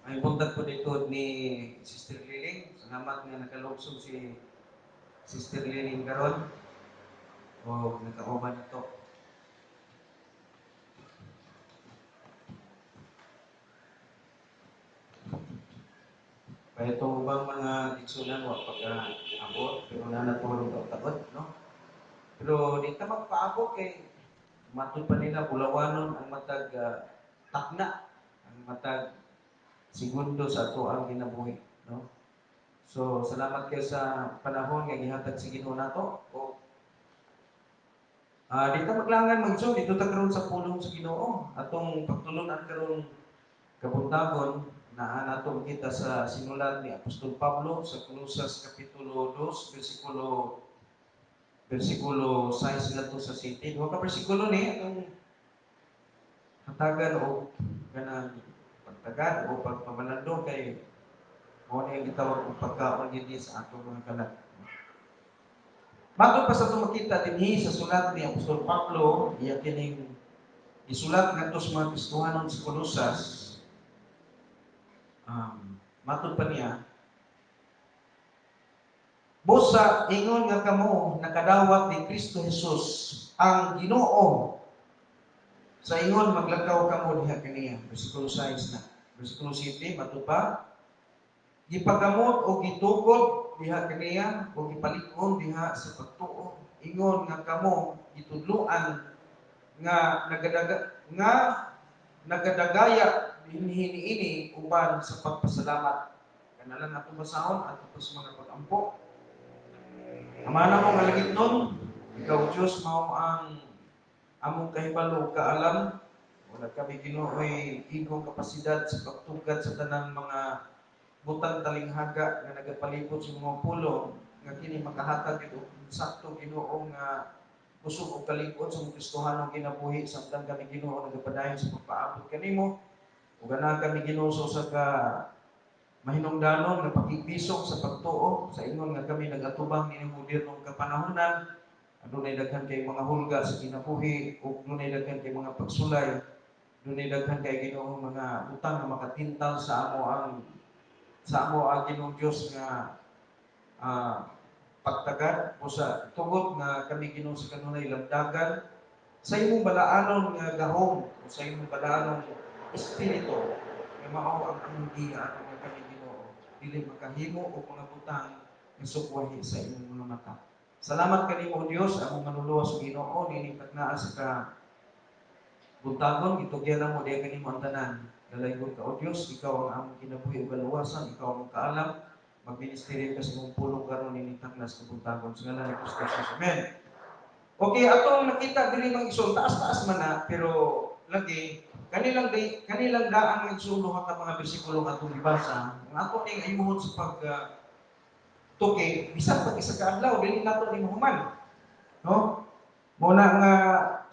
Ay buntag po dito ni Sister Liling. Salamat nga nakalubsog si Sister Liling karon o nagkauban ito. Kaya itong ubang mga diksunan wa pag-abot, pero nanatulog ang takot, no? Pero di ka magpaabot kay matod pa nila bulawanon ang matag takna, ang matag segundo sa ato ang ginabuhi, no? So, salamat kayo sa panahon nga gihatag sa Ginoo nato. O di ta maglangan magso dito ta karon sa pulong sa Ginoo. Atong pagtulunan karon kabuntagon na nato kita sa sinulat ni Apostol Pablo sa Colosas kapitulo 2 versikulo 6 ngadto sa 7. Duha ka bersikulo ni atong hatagan o kanang pagtagad o pagpamalando kay mao ni gitawag og pagkaon dinhi sa atong mga kalag. Bago pa sa itong makita dinhi sa sulat ni Apostol Pablo, iya kining isulat ngadto sa mga Kristohanon sa Colosas. Matod pa niya, busa ingon nga kamo nakadawat ni Kristo Jesus ang Ginoo sa ingon maglakaw kamo diha kaniya. Versikulo 6 na. Versikulo 7 matod pa, gipagamot o gitugod diha kaniya o gipalig-on diha sa pagtuo. Ingon nga kamo gitudloan nga nagadagaya dinhi uban sa pagpasalamat. Kanalan ato basahon at sa mga pag-ampo. Amana mo nga lagit nun, ikaw Diyos mao ang among kahibalo kaalam. Wala kami Ginoo'y igong kapasidad sa pagtugad sa tanang mga butang talinghaga nga nagapalibot sa mga pulong nga kini makahatag ito sakto Ginoo nga kusog og kalibot sa mga Kristohanong kinabuhi samtang kami Ginoo nagapadayon sa pagpaabot kanimo ug ana kami Ginoo sa ka mahinungdanon nga pakikbisok sa pagtuo sa ingon nga kami nagatubang nining modernong kapanahonan. Adunay daghan kay mga hulga sa kinabuhi ug dunay daghan kay mga pagsulay, dunay daghan kay Ginoo mga butang nga makatintal sa amo ang Ginoong Dios nga pagtagad o sa tugod nga kami Ginoo sa kanunay lamdagan sa imong balaanon nga gahom o sa imong balaanon espiritu nga mao ang among giya nga kami Ginoo dili makahimo og mga butang nga sukwahi sa imong mga mata. Salamat kanimo Dios among manuluwas sa Ginoo nining tagnaa sa ka buntagon gitugyan mo diha kanimo ang tanan. Dalaygon ka o Dios, ikaw ang among kinabuhi ug kaluwasan, ikaw ang kaalam. Magministeryo ka sa imong pulong karon nining taknas sa buntagon sa ngalan ni Kristo Jesus. Amen. Okay, atong nakita dili mang isul taas-taas man na pero lagi kanilang daan nga isulo ka mga bersikulo nga atong gibasa. Ang ato ning ayuhon sa pag tuki, bisan pag isa ka adlaw dili nato ni mahuman. No? Muna nga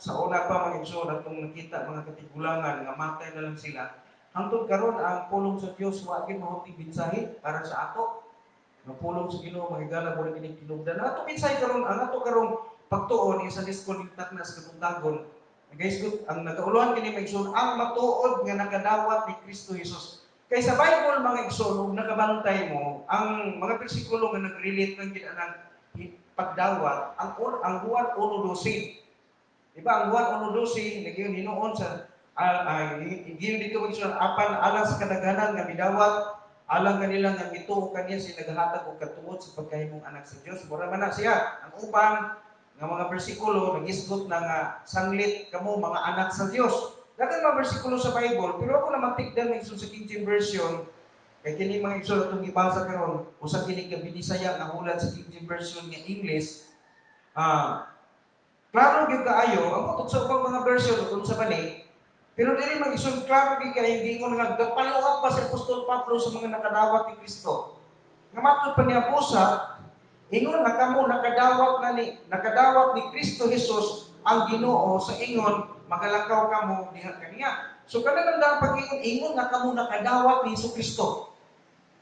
sa una pa mga igsoon atong nakita mga katigulangan nga matay na lang sila. Hangtod karon ang pulong sa Dios wa gyud mahuting binsahi para sa ato. Ang pulong sa Ginoo mahigala mo rin kinigdan. Ato binsahi karon ang ato karong pagtuon sa disconnected na sa kabuntagon. Guys, ang nagauluhan kini mga igsoon ang matuod nga nakadawat ni Kristo Jesus. Kay sa Bible mga igsoon nakabantay mo ang mga bersikulo nga nag-relate ng kinanang pagdawat ang Juan 1:12. Diba ang Juan 1:12 nagyon hinuon sa giyon dito sa apan alang sa kadaghanan nga midawat alang kanila nga mituo kaniya si naghatag og katuod sa pagkahimong anak sa Dios. Mura man na siya ang ubang nga mga bersikulo nagisgot na nga sanglit kamo mga anak sa Dios. Daghang mga bersikulo sa Bible pero ako naman tigdan ng sa King James Version. Kaya kini mga igsoon itong ibasa karon usa kini ka binisaya nga hulat sa King James Version nga English. Klaro gyud kaayo ang putok sa ubang mga version kung sa bali. Pero dili man igsoon klaro gyud kay hindi mo nga gapaluat pa si Apostol Pablo sa mga nakadawat ni Kristo. Nga matud pa niya pusa ingon na kamo nakadawat ni Kristo Jesus ang Ginoo sa ingon magalakaw kamo diha kaniya. So kanang pag-ingon na kamo nakadawat ni Kristo.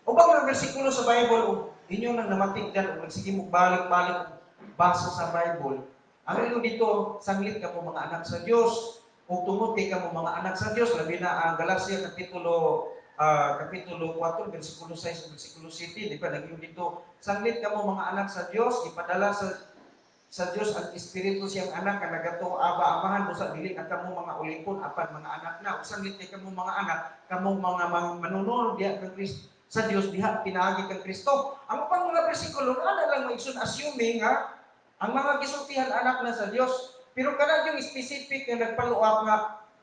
Ubang mga bersikulo sa Bible, inyo nang namatigdan o nagsige mo balik-balik basa sa Bible. Ang ino dito, sanglit ka mo mga anak sa Diyos, o tungod kay ka mo mga anak sa Diyos, labi na ang Galacia kapitulo Kapitulo 4, versikulo 6, versikulo 7, di ba, naging dito, sanglit kamo mga anak sa Dios, ipadala sa Dios ang Espiritu siyang anak, ang nagato aba-amahan, busa dili na kamo mga ulipon, apan mga anak na, sanglit ni kamo mga anak, kamo mga manunod diha kang Kristo, sa Dios, diha pinaagi kang Kristo. Ang pang mga bersikulo, ana lang maigsoon, assuming nga, ang mga gisultihan anak na sa Dios, pero kada yung specific na nagpaluap nga,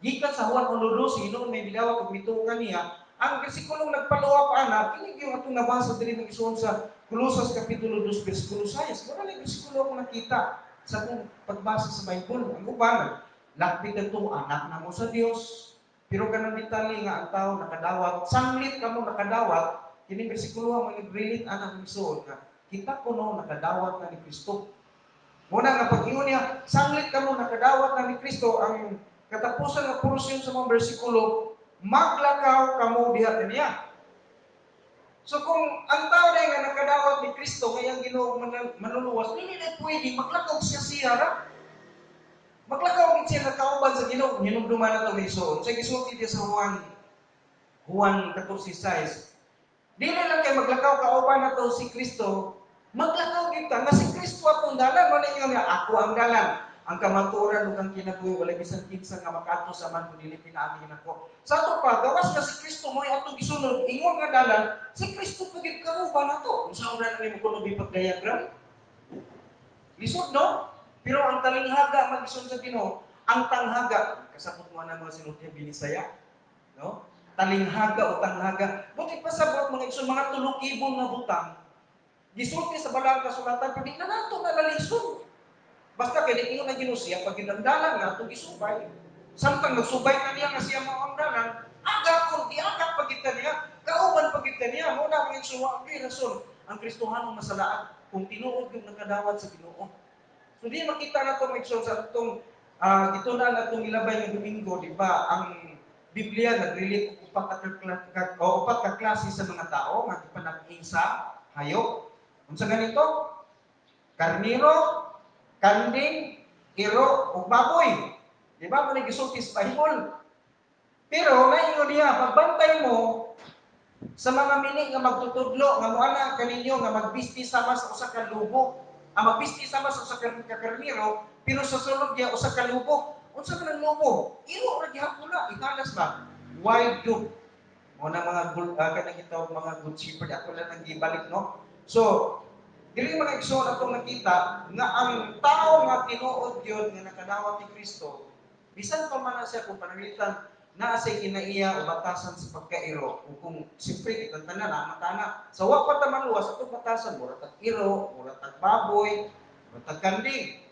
gikan sa Juan 1:12, noon may bilawat ug mitukan niya, ang bersikulong nagpaluap ana, kini yung atong nabasa diri ng isuon sa Colosas Kapitulo 2, versikulo 6. Wala na versikulo akong nakita sa akong pagbasa sa Bible. Ang uban, lakbit ito, anak na mo sa Dios. Pero ganang detalye nga ang tao nakadawat, sanglit ka mo nakadawat, kini versikulo ang mag-relate anak ng isuon nga, kita ko no nakadawat na ni Kristo. Muna nga pag-ingon niya, sanglit ka mo nakadawat na ni Kristo, ang katapusan ng porosyon sa mga bersikulo, maglakaw kamo diha kaniya. So kung ang tao na nga nakadawat ni Kristo, ngayang Ginoo manluluwas, hindi na pwede, maglakaw siya ra. Maglakaw siya nakauban sa Ginoo, hinumduman na ito may isuon. Sa gisulti diya sa Juan 14:6. Dili lang kay maglakaw kauban na to si Kristo, maglakaw kita nga si Kristo atong dalan, mo ninyo nga ako ang dalan. Ang kamatuoran ug ang kinabuhi wala bisan kinsa nga makaadto sa man kun dili pinaagi nako. Sa ato pa gawas nga si Kristo mo atong gisunod, ingon nga dalan, si Kristo pagid kauban nato. Unsa ora na nimo kuno bipag-diagram? Lisod no? Pero ang talinghaga mag-ison sa Ginoo, ang tanghaga, kasabot mo na mga sinultihan binisaya, no? Talinghaga o tanghaga. Buti pa sabot mga ison mga tulokibon nga butang. Gisulti sa balang kasulatan, pero di na nato nalalisod. Basta kay di ingon ang Ginoo siya pag ginamdalan nga atong gisubay. Samtang nagsubay na niya nga siya mao ang dalan, aga kon diagak pagita niya, kauban pagita niya, mo na mga suwa kay rason ang Kristohanong masalaan kung tinuod yung nakadawat sa Ginoo. So di makita nato mga igsoon sa atong gitunan atong ilabay ng Domingo, di ba? Ang Biblia nag-relate upat ka klase sa mga tao nga gipanag-ing sa hayop. Unsa ganito? Karniro, kanding, iro, ug baboy. Di ba? Kung nag-isulti sa Bible. Pero, naingon niya, pagbantay mo sa mga mini nga magtutudlo, nga muana kaninyo nga magbisti sama sa usa ka lubo, ang magbisti sama sa usa ka karniro, pero sa sulod niya usa ka lubo. Unsa man ang lubo? Iro ra gihapon na, ihalas ba? Wild dog. Mo na mga kanang gitawag mga good shepherd, ako lang nang gibalik, no? So, dili mga igsoon atong nakita nga ang tao nga tinuod yun nga nakadawat ni Kristo, bisan pa man siya kung pananglitan na sa kinaiya o batasan sa pagkairo, o kung siyempre kitang tanan na matana sa wa pa ta maluwas atong batasan, mura tag iro, mura tag baboy, mura tag kanding.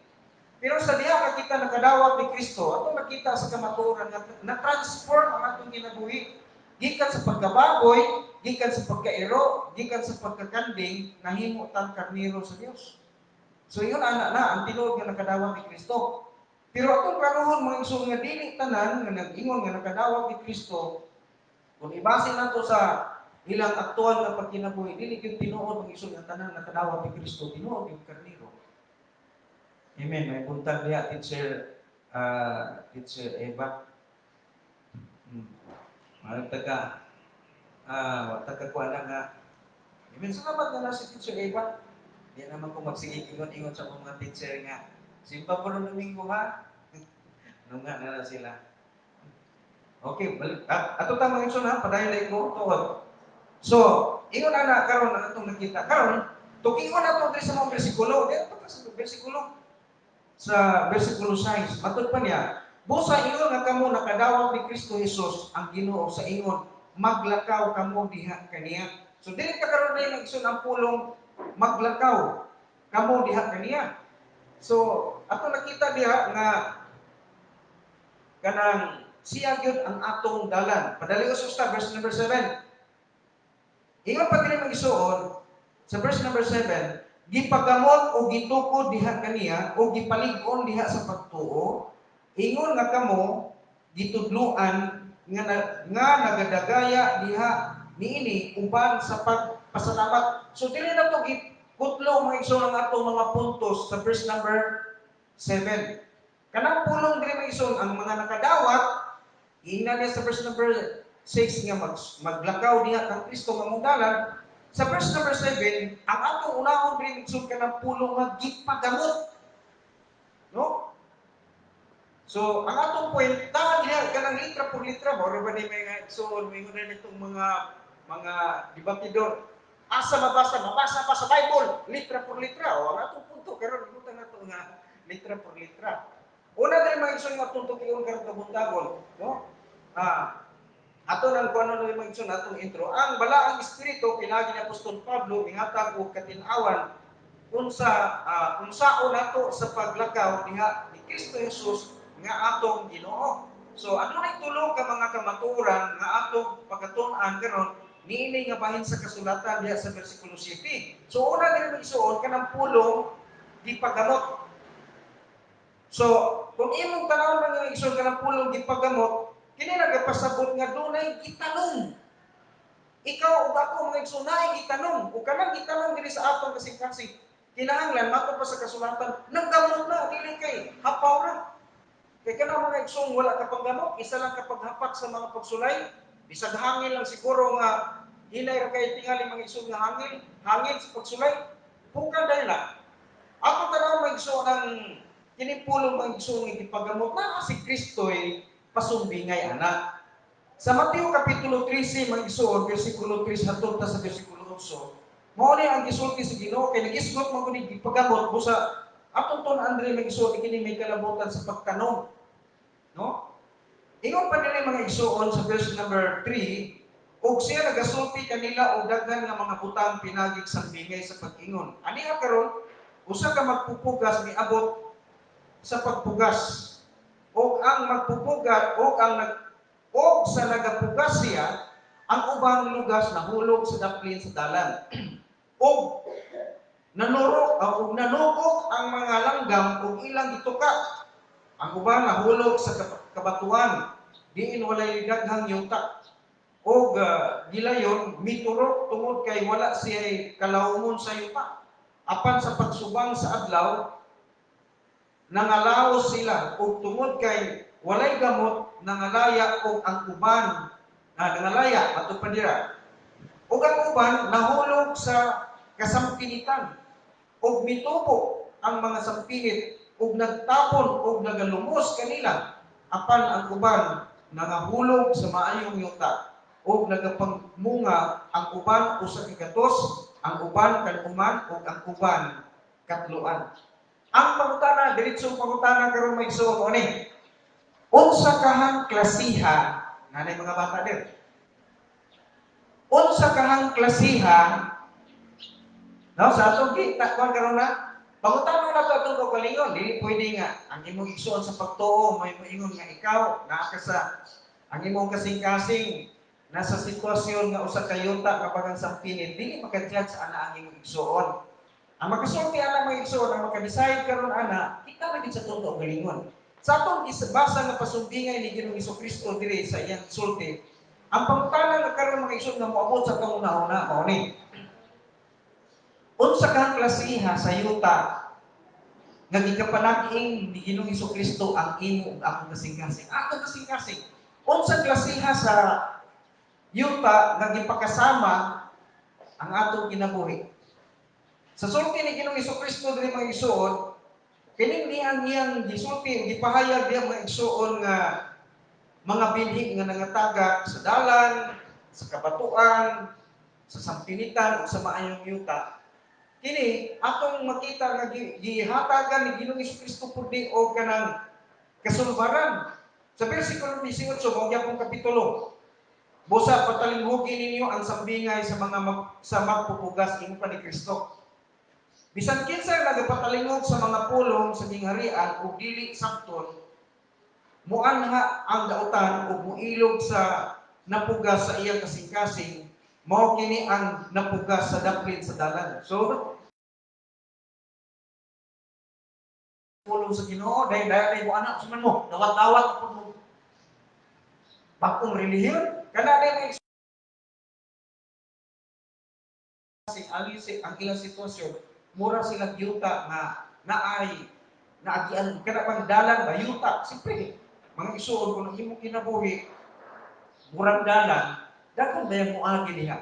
Pero sa diha ka kita nakadawat ni Kristo, atong nakita sa kamatuoran nga na-transform ang atong kinabuhi gikan sa pagkababoy, gikan sa pagkairo, gikan sa pagkakanding, nahimo tang karniro sa Dios. So yun ana na ang tinuod nga nakadawat ni Kristo. Pero atong karon mga igsoon nga dili tanan nga nag-ingon nga nakadawat ni Kristo, kung ibase nato sa ilang aktual nga pagkinabuhi, dili gyud tinuod mga igsoon nga tanan nakadawat ni Kristo, tinuod yung karniro. Amen. May buntag diha teacher Eva. Magtaka kuha lang nga. Amen. Salamat na lang si teacher Eva. Di naman kung magsigig-ingon-ingon sa mga teacher nga. Simpa po ng Domingo ha? Nunga na lang sila. Okay, balik. Ato tang mga igsoon ha, padayon ko tuod. So, ingon na karon na itong nakita. Karon, tukingon na ito sa mga bersikulo. Dito pa sa bersikulo. Sa bersikulo 6, matod pa niya, busa ingon nga kamo nakadawat ni Kristo Jesus ang Ginoo sa ingon, maglakaw kamo diha kaniya. So dili ka karon na igsoon ang pulong maglakaw kamo diha kaniya. So ato nakita diha nga kanang siya gyud ang atong dalan. Padali usos ta verse number 7. Ingon pa diri mag-isuon sa verse number 7, gipagamot o gitukod diha kaniya o gipalig-on diha sa pagtuo, ingon nga kamo gitudloan nga nagadagaya diha niini uban sa pagpasalamat. So dili na to giputlo mga igsoon ang atong mga puntos sa verse number 7. Kanang pulong diri mga igsoon ang mga nakadawat, ingna niya sa verse number 6 nga maglakaw diha kang Kristo nga mungdalan. Sa verse number 7, ang atong unahon rin ka ng pulong nga gipagamot. No? So, ang atong point, dahil diha kanang litra por litra, mao ba ni mga igsoon, mo na nitong mga debatidor. Asa mabasa pa sa Bible, litra por litra. O ang atong punto karon ibutan nato nga litra por litra. Una diri mga igsoon nga tuntok iyon karon kabuntagon, no? Ato nang kuno na mga igsoon atong intro. Ang balaang espiritu pinagi ni Apostol Pablo mihatag og katin-awan unsaon nato sa paglakaw diha ni Kristo Jesus nga atong Ginoo. So adunay tulo ka mga kamatuoran nga atong pagkatun-an karon niini nga bahin sa kasulatan diha sa bersikulo 7. So una diri magsuon kanang pulong gipagamot. So kung imong tanawon nga igsoon kanang pulong gipagamot, kini nagapasabot nga dunay gitanong. Ikaw ug ako mga igsoon naay gitanong, ug kanang gitanong diri sa atong kasing-kasing kinahanglan mato pa sa kasulatan naggamot na dili kay hapaw ra. Kaya ka na mga igsoon, wala ka pang gamot, isa lang kapag hapak sa mga pagsulay, bisag hangin lang siguro nga, hinay ra kay tingali mga igsoon nga hangin sa pagsulay, buka dahil lang. Ako tanaw mga igsoon ang kinipulong mga igsoon nga ipagamot na si Kristo ay pasumbingay anak. Sa Mateo Kapitulo 13, mga igsoon, versikulo 3 hatod sa versikulo 8, mao ni ang gisulti sa Ginoo kay nagisgot man kuning ipagamot busa atong ton Andre mga igsoon kini may kalabutan sa pagtanong. No? Ingon pa nila mga igsoon sa verse number 3, ug siya nagasulti kanila og daghan nga mga butang pinagig sa bingay sa pag-ingon. Aniha karon usa ka magpupugas miabot sa pagpugas. Og ang magpupugat og sa nagapugas siya ang ubang lugas nahulog sa daplin sa dalan. Og nanugok ang mga langgam ug ilang gituka. Ang uban nahulog sa kabatuan, diin walay daghang yuta. O gilayon, miturok tungod kay wala siya kalawomon sa yuta. Apan sa pagsubang sa adlaw, nangalaos sila. O tungod kay walay gamot, nangalaya o ang uban, nangalaya, matupadira. O ang uban, nahulog sa kasampinitan. O mitubo ang mga sampinit ug nagtapon ug nagalumos kanila apan ang uban nangahulog sa maayong yuta ug nagapangmunga ang uban usa ka gatos ang uban kanuman ug ang uban katluan. Ang pangutana diretsong pangutana karon may igsoon ani unsa kahang klasiha nanay mga bata dir unsa kahang klasiha no sa atong kita kuan karon na pangutana na to atong kaugalingon, dili pwede nga ang imong igsoon sa pagtuo may moingon nga ikaw naa ka sa ang imong kasing-kasing nasa sitwasyon nga usa ka yuta nga bagang sampinit, dili maka-judge ana ang imong igsoon. Ang makasulti ana mga igsoon, ang maka-decide karon ana, kita na gid sa tuo galingon. Sa atong basa nga pasumbingay ni Ginoong Hesukristo diri sa iyang sulti, ang pangutana nga karon mga igsoon nga moabot sa kangunahuna mao ni unsa kang klasiha sa yuta nga gikapanag-ing ni Ginoong Hesukristo ang imo ug akong kasing-kasing. Akong kasing-kasing. Unsa klasiha sa yuta nga gipakasama ang atong kinabuhi. Sa sulti ni Ginoong Hesukristo diri mga igsoon, kining niyang gisulti gipahayag diya mga igsoon nga mga binhi nga nangatagak sa dalan, sa kabatuan, sa sampinitan ug sa maayong yuta. Kini atong makita nga gihatagan ni Ginoong Hesukristo pudi og kanang kasulbaran. Sa bersikulo 18 mao gyapon kapitulo. Busa patalinghugi ninyo ang sambingay sa magpupugas imo pa ni Kristo. Bisan kinsa nagapatalingog sa mga pulong sa gingharian ug dili sabton, muanha ang dautan ug muilog sa napugas sa iyang kasing-kasing, mao kini ang napugas sa daplin sa dalan. So pulong sa Ginoo dahil mo anak suman mo dawat-dawat pud mo bagong relihiyon kana may ang ilang sitwasyon mura sila yuta nga naagian kana pang dalan ba yuta siyempre mga igsoon kung imong kinabuhi murag dalan, dagan ba yung muagi diha?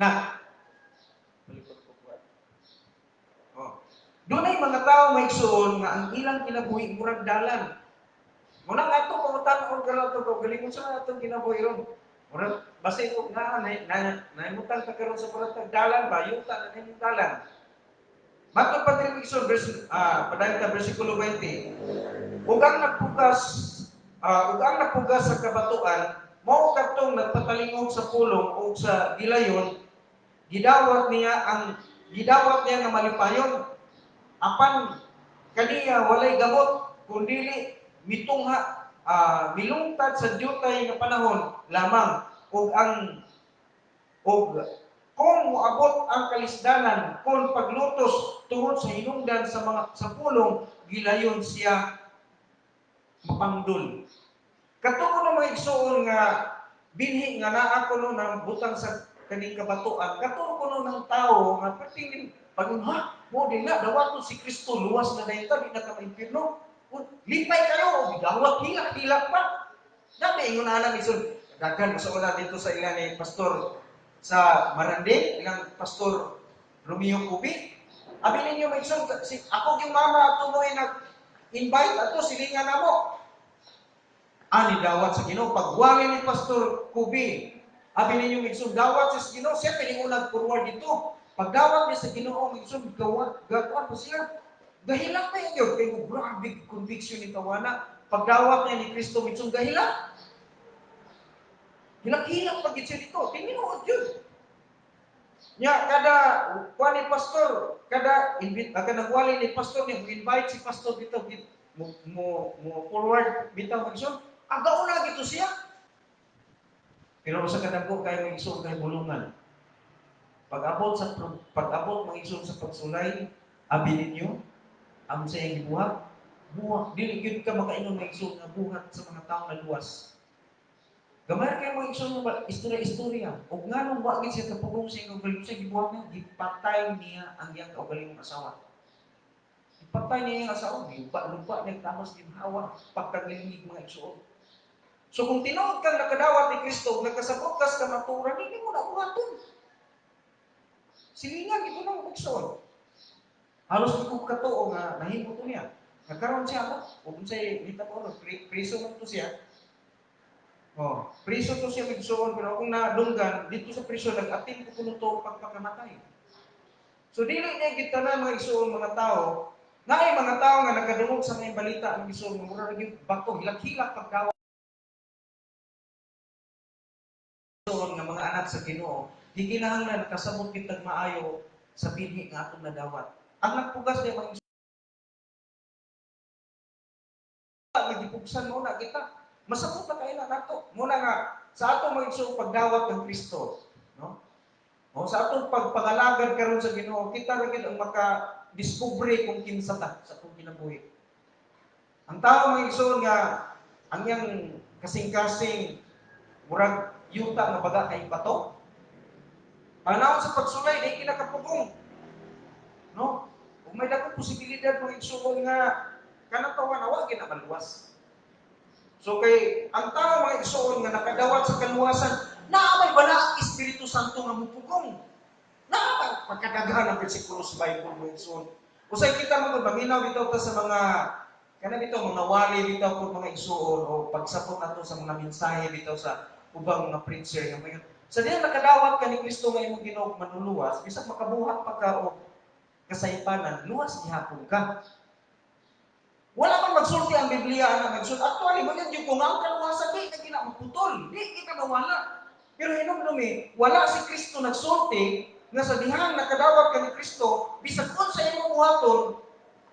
Na, balikod ko po. Oh. Doon ay mga tao may igsoon nga ang ilang kinabuhi murag dalan. Muna nga ito, pamutan ko gano'n ito, galingon sa itong kinabuhi ron. Murag, basta ito nga, naimutan ka karoon sa murag dalan ba, yuta na yung dalan. Matod pa din igsoon, padayon ta, versikulo 20. Ug ang nagpugas sa kabatuan, mao kadtong nagpatalingog sa pulong o sa gilayon, gidawat niya nga malipayon. Apan kaniya walay gamot kundi mitungha milungtad sa diutay nga panahon lamang ug kung moabot ang kalisdanan kung paglutos tungod sa hinungdan sa pulong gilayon siya mapangdol. Katuo na mga igsoon nga binhi nga naa kuno ng butang sa kaning kabatuan, katuo kuno ng tao nga patingin pag mo din na dawato si Kristo luwas na dayon ta di na ka maimpirno. Lipay kayo, bigawat hilak pa. Dabi ingon ana mison daghan sa una dito sa ilan ni pastor sa Marande, ilang pastor Romeo Kubi. Abi ninyo maigsoon ako yung mama ato mo nag-invite ato silingan namo. Ani dawat sa Ginoo pagwali ni Pastor Kubi. Abi ninyo migsun dawat sa Ginoo, siya piningon nag-forward dito. Pagdawat niya sa Ginoo migsun gawat pa siya. Gahilak na yun kay grabe conviction ni tawana. Pagdawat niya ni Kristo migsun gahilak. Hilak-hilak pag siya dito. Tinuod yun. Nya kada kuan ni pastor, kada nagwali ni pastor niya invite si pastor dito mo forward bitaw migsun. Agaw na gito siya. Pero sa kadagko kay mag-igsoon kay bulungan. Pag-abot mag-igsoon sa pagsulay, abi ninyo ang sa iyang buhat dili gyud ka makaingon mag-igsoon nga buhat sa mga tawo na luwas. Gamay kay mag-igsoon nga istorya. Ug nganong wa gid siya kapugong sa iyang ugaling sa gibuhat niya, gipatay niya ang iyang kaugalingong asawa. Gipatay niya ang asawa, lupa niya tamas ginhawa pagkagilingig mga igsoon. So kung tinuod kang nakadawat ni Kristo, nagkasabot ka sa kamaturan, hindi mo na buhaton. Silingan, ito na magsoon. Halos di ko katuo nga nahimo to niya. Nagkaroon siya mo, kung sa'y nita mo, preso man to siya. Preso to siya magsoon, pero kung nadunggan, dito sa preso, nag-atin ko kuno to pagpakamatay. So dili niya kita na mga igsoon mga tao, na ay mga tao nga nakadungog sa mga balita ng igsoon, mura naging bato, hilak-hilak pagkawa. Nga mga anak sa Ginoo, di kinahanglan kasabot kitag maayo sa binhi nga atong nadawat. Ang nagpugas niya mga nagipugsan mo na kita. Masabot na kayo na nato. Muna nga, sa atong mga igsong pagdawat ng Kristo, no? O sa atong pagpangalagad karon sa Ginoo, kita ra gid ang maka-discovery kung kinsa ta sa atong kinabuhi. Ang tao mga igsoon nga ang yang kasing-kasing murag yuta nga baga kay bato. Panahon sa pagsulay, di kinakapugong. No? Kung may dakong posibilidad mga igsoon nga kanatawa na wag na maluwas. So kay ang tao mga igsoon nga nakadawat sa kaluwasan, naamay bala ang Espiritu Santo nga mupugong. Naamay pagkadaghan ang bersikulo sa Bible mga igsoon. Usay kita maminaw bitaw ta sa mga kana bitaw mga wali bitaw pud mga igsoon o pagsapot nato sa mga mensahe bitaw sa ubang mga preacher nga mayon. Sa diyan nakadawat ka ni Kristo nga imong Ginoo manuluwas, bisag makabuhat pa ka o kasaypanan, luwas gihapon ka. Wala man magsulti ang Biblia na magsulti. Actually, magyan yung kung ang kaluwasan, di ka kinamaputol. Di kita nawala. Pero hinumdumi, wala si Kristo nagsulti nga sa dihang nakadawat ka ni Kristo, bisag kung sa imong buhaton,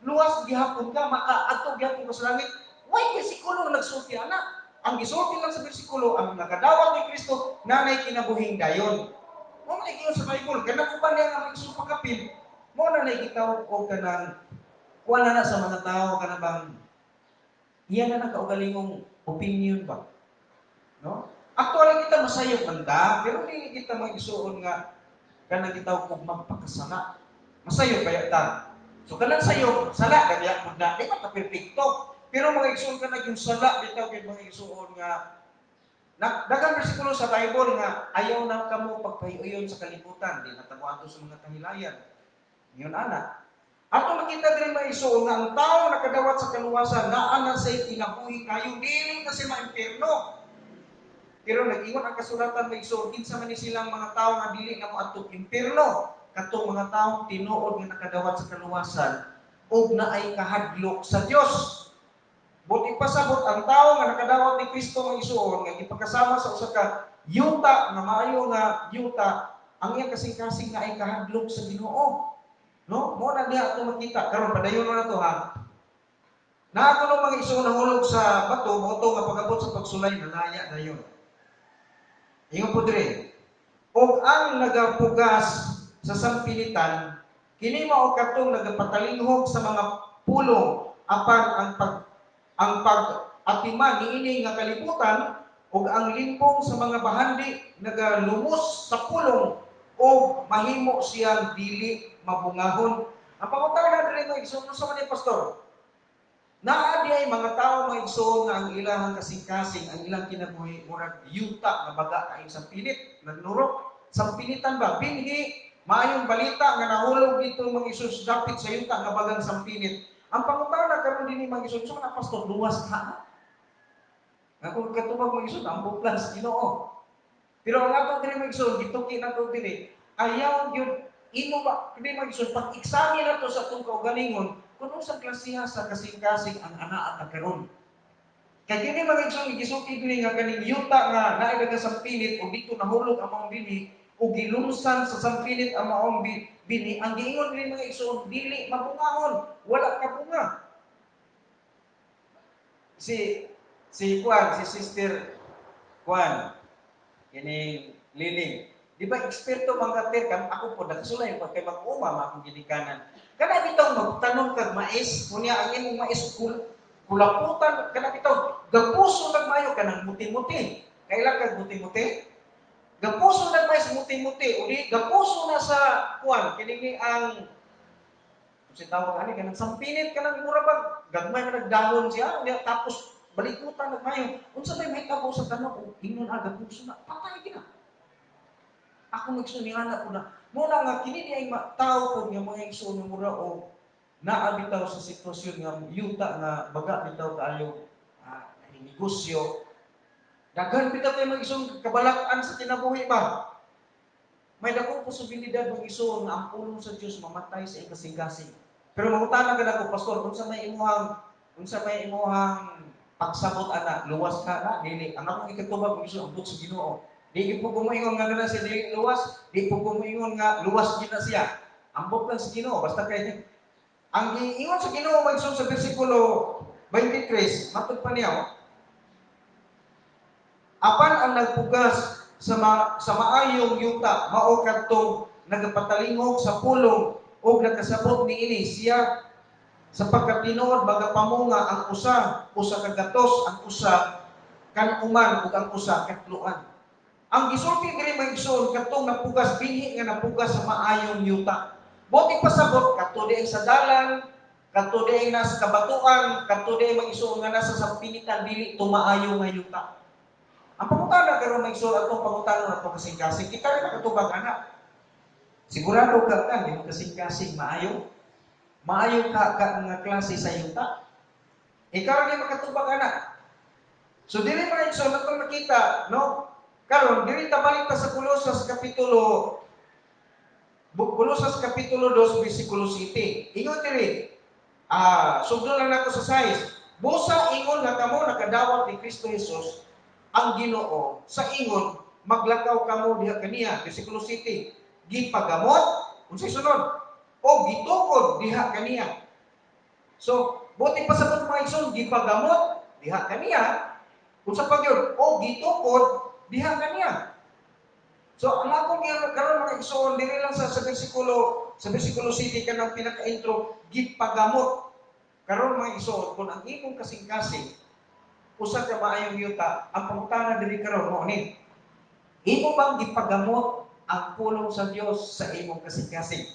luwas gihapon ka, makaadto gihapon ka sa langit. Why bersikulo nga nagsulti ana? Ang gisulti lang sa bersikulo, ang nakadawat ni Kristo, nanay kinabuhing dayon. Mo na ikiyon sa Bible, kanang uban niya nga mag-isul pagkapil, mo na nakikita o kanang wala na sa mga tao ka na bang iyan na nagkaugalingong opinion ba? No? Actually, kita masayog banda, pero hindi kita mag-isuon nga kanang kita kung magpakasala. Masayog kaya ta. So kanang sayog, sala, kaya mo na, di ba ta perfecto? Pero mga igsuon ka naging sala, bitaw kay mga igsuon nga Daghang bersikulo sa Bible nga ayaw na kamo pagpahiuyon sa kalibutan, di natabo ato sa mga kahilayan. Ngayon ana, ato makita diri maiso nga ang tao nakadawat sa kaluwasan naa na say kinabuhi kayo dili kasi maimpierno. Pero nag-ingon ang kasulatan maiso kinsa man ni silang mga tao nga dili na moadto impierno, katong mga taong tinuod nga nakadawat sa kaluwasan ug naay kahadlok sa Dios. Buti pasabot ang tao nga nakadawat ni Kristo nga isuon nga gipagkasama sa usa ka yuta nga maayo nga yuta ang iyang kasing-kasing nga ay kahadlok sa Ginoo. No? Mo na diha ato makita karon padayon na to ha. Na ato no mga isuon nahulog sa bato mo to nga pagabot sa pagsulay nalaya dayon. Ingon po dire. Og ang nagapugas sa sampilitan kini mao katong nagapatalinghob sa mga pulong apan ang pag-atiman niini nga kalibutan ug ang limpong sa mga bahandi nagalumos sa pulong o mahimo siyang dili mabungahon. Ang pangutana diri nga igsoon sa man pastor. Naa di ay mga tao mga igsoon nga ang ilang kasing-kasing ang ilang kinabuhi murag yuta nga baga kay sa pilit nagnurok sa pilitan ba binhi maayong balita nga nahulog dito mga isus dapit sa yuta nga bagang sampinit. Ang pangutana karon dinhi mga isus so na pastor luwas ka. Nga kung katubag mga isus ang buklas Ginoo. Pero ang ato diri mga isus gituki nato diri ayaw gyud imo ba kini mga isus pag examine nato sa atong kaugalingon kung sa klasiha sa kasing-kasing ang anaa ta karon. Kay kini mga isus gisuki diri nga kaning yuta nga naay daga sampinit o dito nahulog ang mga bini o gilumsan sa sampinit ang maong bini, ang giingon rin mga igsoon, dili mabungahon, wala ka bunga. Si Sister Juan, kining Liling, di ba eksperto mga terkan, ako po nakasulay, pag kay mag-uma, makong ginikanan. Kana bitaw magtanong kag mais, kunya ang imong mais kulaputan, kana bitaw, gapuso nagmayo ka ng muti-muti. Kailan kag muti-muti? Gapuso na mais muti-muti uli gapuso na sa kuan kini ang si tawag ani kanang sampinit kanang mura bag gagmay na nagdahon siya tapos balikutan nagmayo unsa may tabo sa tanong ingnon gapuso na patay gina ako magsuniana ko na mo na nga kini di ay tao ko nga mga igsoon mura o naabitaw sa sitwasyon nga yuta nga baga bitaw kaayo negosyo. Daghan bitaw kay mag-isong kabalak-an sa kinabuhi ba? May dakong posibilidad mag-isong nga ang pulong sa Dios mamatay sa kasing-kasing. Pero mangutana ka nako pastor, unsa may imuhang pagsabot ana, luwas ka na dili. Ang akong ikatubag mag-isong ambot sa Ginoo. Di po gumoingon nga gana siya dili luwas, di po gumoingon nga luwas gid na siya. Ambot lang sa Ginoo basta kay ang giingon sa Ginoo mag-isong sa bersikulo 23, matud pa niya apan ang nagpugas sa maayong yuta mao kadtong nagapatalingog sa pulong ug nakasabot niini siya sa pagkatinuod magapamunga ang usa ka gatos ang usa kan-uman ug ang usa katluan. Ang gisulti diri magigsoon kadtong napugas binhi nga napugas sa maayong yuta. Buti pasabot kadto diay sa dalan, kadto diay nasa kabatuan, kadto diay magigsoon nga nasa sampinitan dili tumaayo nga yuta. Ang pangutana karon may sulat atong pangutana nato kasing-kasing kita rin makatubag anak. Sigurado ka ka di mo kasing-kasing maayo. Maayo ka nga klase sa yuta. Ikaw rin makatubag anak. So dili man igso nato makita no. Karon dili ta balik ta sa Kolosas kapitulo 2 bersikulo 7. Ingon diri sugdo lang nako sa 6. Busa ingon nga kamo nakadawat ni Kristo Jesus ang Ginoo sa ingon maglakaw kamo diha kaniya bersikulo 7 gipagamot unsay sunod o gitukod diha kaniya. So buti pa sa mga igsoon gipagamot diha kaniya unsa pa gyud o gitukod diha kaniya. So ang akong karon mga igsoon dili lang sa bersikulo 7 kanang pinaka-intro gipagamot karon mga igsoon kun ang imong kasing-kasing usa ka maayong yuta, ang pangutana diri karon mo ni. Imo bang gipagamot ang pulong sa Dios sa imong kasing-kasing?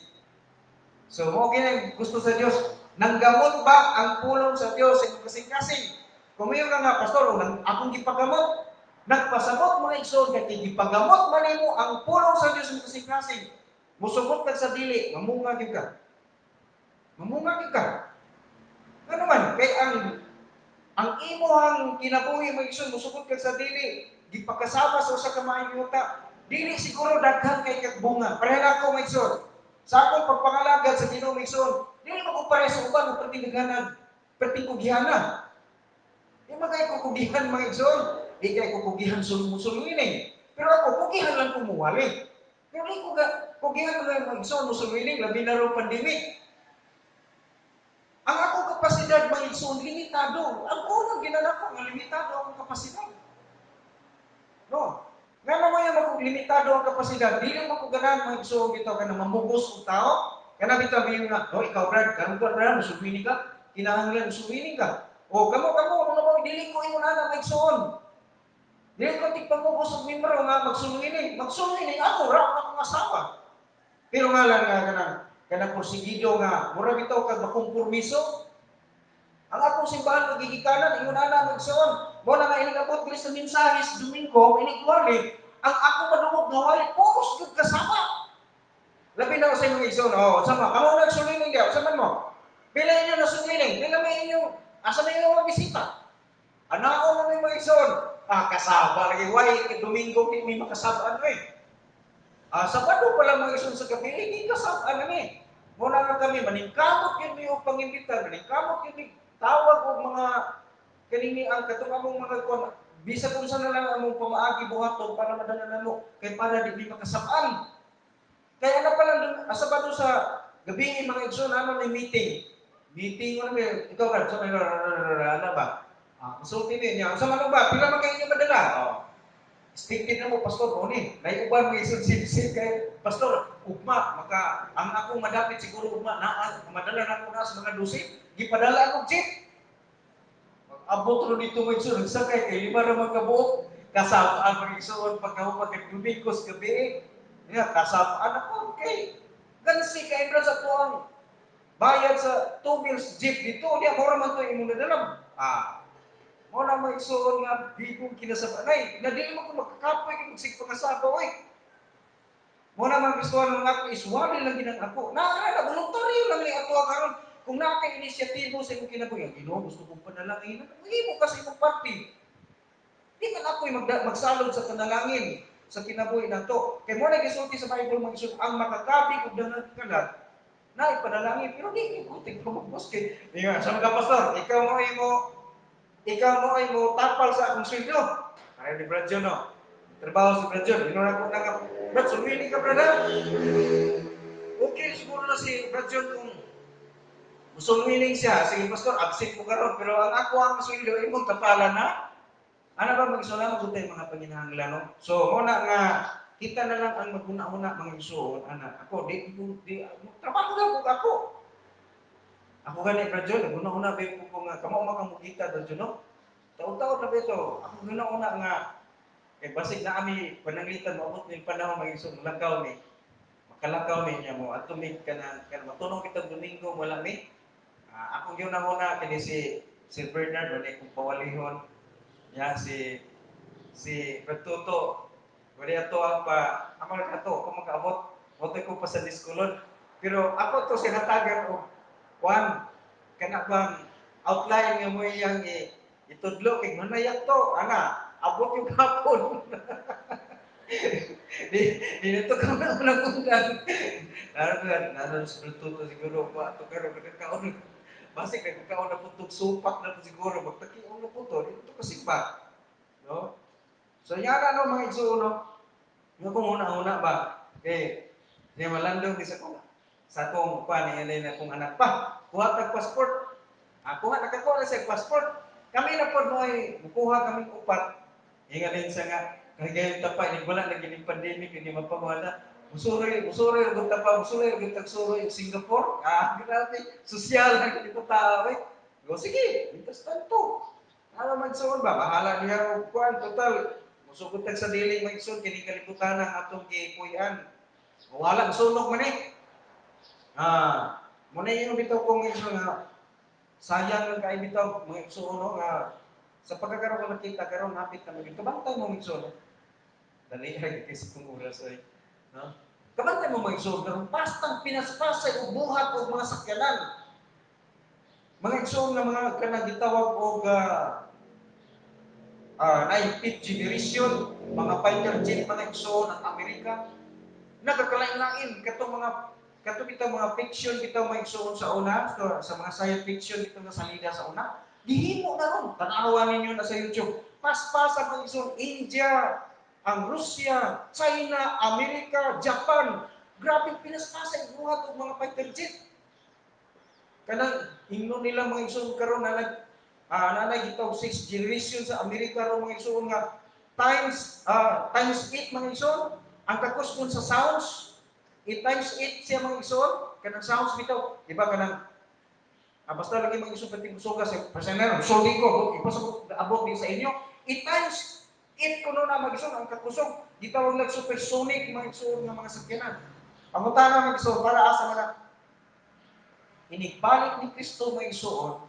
So mo kini gusto sa Dios, nanggamot ba ang pulong sa Dios sa imong kasing-kasing? Kung mayo nga pastor, akong gipagamot, Nagpasabot mga igsoon kay gipagamot man nimo ang pulong sa Dios sa kasing-kasing. Musugot ka sa dili, mamunga gyud ka. Mamunga gyud ka. Ano man kay ang imuhang kinabuhi mga igsoon musugot ka sa dili, gipakasama sa usa ka maayong yuta. Dili siguro daghan kay kagbunga. Pareha na ako mga igsoon. Sa akong pagpangalagad sa Ginoo mga igsoon, dili mo ko pare sa uban ng pertingganan, pertingkugihanan. Di magay ko kugihan mga igsoon. Di kay ko kugihan sulmusulwining. Pero ako, kugihan lang kumuwali. Pero di ko kugihan lang mga igsoon musulwining, labi na rin pandemic. Ang akong kapasidad mga igsoon, limitado. Ang unang ginanap ko, limitado ang kapasidad. No? Nga naman yung limitado ang kapasidad, di lang ako ganahan mga igsoon dito ka na mamugos ang tao. Kana bitabi nga, no, ikaw Brad, karon ka Brad, musulwining ka, kinahanglan musulwining ka. O kamo, ano ba, dili ko imo na mga igsoon. Dili ko tigpamugos og membro nga magsulwining. Magsulwining ako ra akong asawa. Pero nga lang nga kanang porsigido nga mura bitaw kag makompromiso. Ang akong simbahan magigikanan ingon ana magsuon. Mo na nga inabot diri sa mensahe sa Domingo inigwali. Ang ako madungog nga wali puros gyud kasama. Labi na sa imong igsoon. Oh, sama kamo nagsulwining diya, sama mo. Pila inyo nasulining, pila may inyo asa may inyo bisita. Anao na may mga igsoon. Kasaba lagi why Domingo di may makasabaan eh. Sabado pala mga igsoon sa gabi, hindi kasabaan ni. Muna nga kami maningkamot yun may pangimbitan, maningkamot yun tawag og mga kanini ang katong among mga kon bisa kung saan na lang among pamaagi buhaton para madala namo kay para di makasabaan. Kaya na pala Sabado sa gabi mga igsoon ano may meeting. Meeting ano ikaw ka sa ano ba? Masulti niya. Sa manong ba? Pila man kayo madala? Stikin na mo, pastor, o ni. Naiuban mo isip-sip kay pastor, ugma, maka, ang akong madapit siguro ugma, madala na ko na sa mga dusip, gipadala akong chip. Abot ro dito mo igsoon, nagsakay kay lima ra magkabuok, kasapaan mag-igsoon, pagkahupag kay Domingos gabi, kasapaan ako, okay. Gansi kay Ibra sa tuwang bayad sa 2 meals jeep dito, niya, mura man ito yung muna mo na mo igsoon nga bigong kinasabanay. Na di mo ko magkakapoy kung sig pangasabaw eh. Mo na man gusto ng ako iswali lang ginang ako. Na voluntaryo lang ni ato karon. Kung naa kay inisyatibo sa imong kinabuhi, Ginoo gusto kong panalangin. Imo kasi imong party. Di man ako magsalod sa panalangin sa kinabuhi nato. Kay mo na gisulti sa Bible mo isud ang makakabi ug dangan kalat na ipanalangin pero di ko tigpamugos kay. Nga sa mga pastor, ikaw mo ay mo tapal sa akong sweldo. Ay ni Brad John, no? Trabaho sa Brad John. Inuna ko na nga, Brad, sumili ka, Brad, ha? Okay, siguro na si Brad John kung sumili siya. Sige, pastor, absent mo karon pero ang ako ang sweldo, imong tapalan na. Ano ba mag-isula mo tayo mga panginahanglan, no? So, muna nga, kita na lang ang maguna-una mga isuon, anak. Ako, trabaho lang ako. Ako gani, Brad John, una-una ba ko nga, kamo makamukita, Brad John, no? Taon-taon na ba ito? Ako una-una nga, basig na kami, pananglitan, maabot ng panahon, mag-isong lakaw ni, makalakaw ni niya mo, at tumig ka na matunog kitang Domingo, wala ni. Ako yun na muna, kini si Bernard, wala kong pawalihon, ya, si Brad Toto, wala ito ang amal ka to, kung makaabot, wala ko pa sa diskulon. Pero ako to sinatagan o, Juan, kana bang outline nga mo iyang itudlo kay manayak to, abot yung hapon. di nito ka na unang undan. Naroon sa Tuto siguro pa, ito karoon nagkakaon. Basig nagkakaon na putog supak na siguro, magtakion na po to, dito kasi ba? No? So yara no mga igsuuno, yung kung una-una ba, niya malandong di sa akong paningin na kong anak pa, kuha tag-passport. Kuha nakakuha na sa passport. Kami na po mo ay mukuha kami upat. Inga din sa nga, kaya tapay, hindi wala na gining pandemic, hindi mapawala. Musuroy, ug tapa, musuroy, ug tagsuroy Singapore. Grabe, sosyal na kita tao eh. Go, sige, intas tanto. Ano magsuon ba? Bahala niya og kuan total. Musugod tag sa dili magsuon kini kalibutan ang atong gipuy-an. Wala sunog man eh. Muna yung bitaw kong nga sayang lang kay bitaw mga igsuon nga Sa pagkakaroon ko nakita, karon napit ka maging kabantay mo migsoon. Dali ay kasi kung oras ay, no? Kabantay mo migsoon karon pastang pinaspasay og buhat og mga sakyanan. Mga igsoon nga mga kanang gitawag og na fifth generation, mga fighter jet mga igsoon ang Amerika. Nagkakalain-lain katong kita mga fiction kita mga igsoon sa una, sa mga science fiction kita nga salida sa una. Gihimo na ron. Tanawan ninyo na sa YouTube. Paspasa mga igsoon, India, ang Russia, China, Amerika, Japan. Grabe pinaspasa ang buhat og mga fighter jet. Kanang ingno nila mga igsoon karon na nanay gitaw 6th generation sa Amerika ro mga igsoon nga times 8 mga igsoon ang kakuskon sa sounds 8 times 8 siya mga igsoon kanang sounds bitaw di ba kanang basta lagi mga igsoon pating usoga sa personal so di ko ipasabot abot din sa inyo 8 times 8 kuno na mga igsoon ang kakusog gitawag lang supersonic mga igsoon nga mga sakyanan pangutana mga igsoon para asa man inigbalik ni Kristo mga igsoon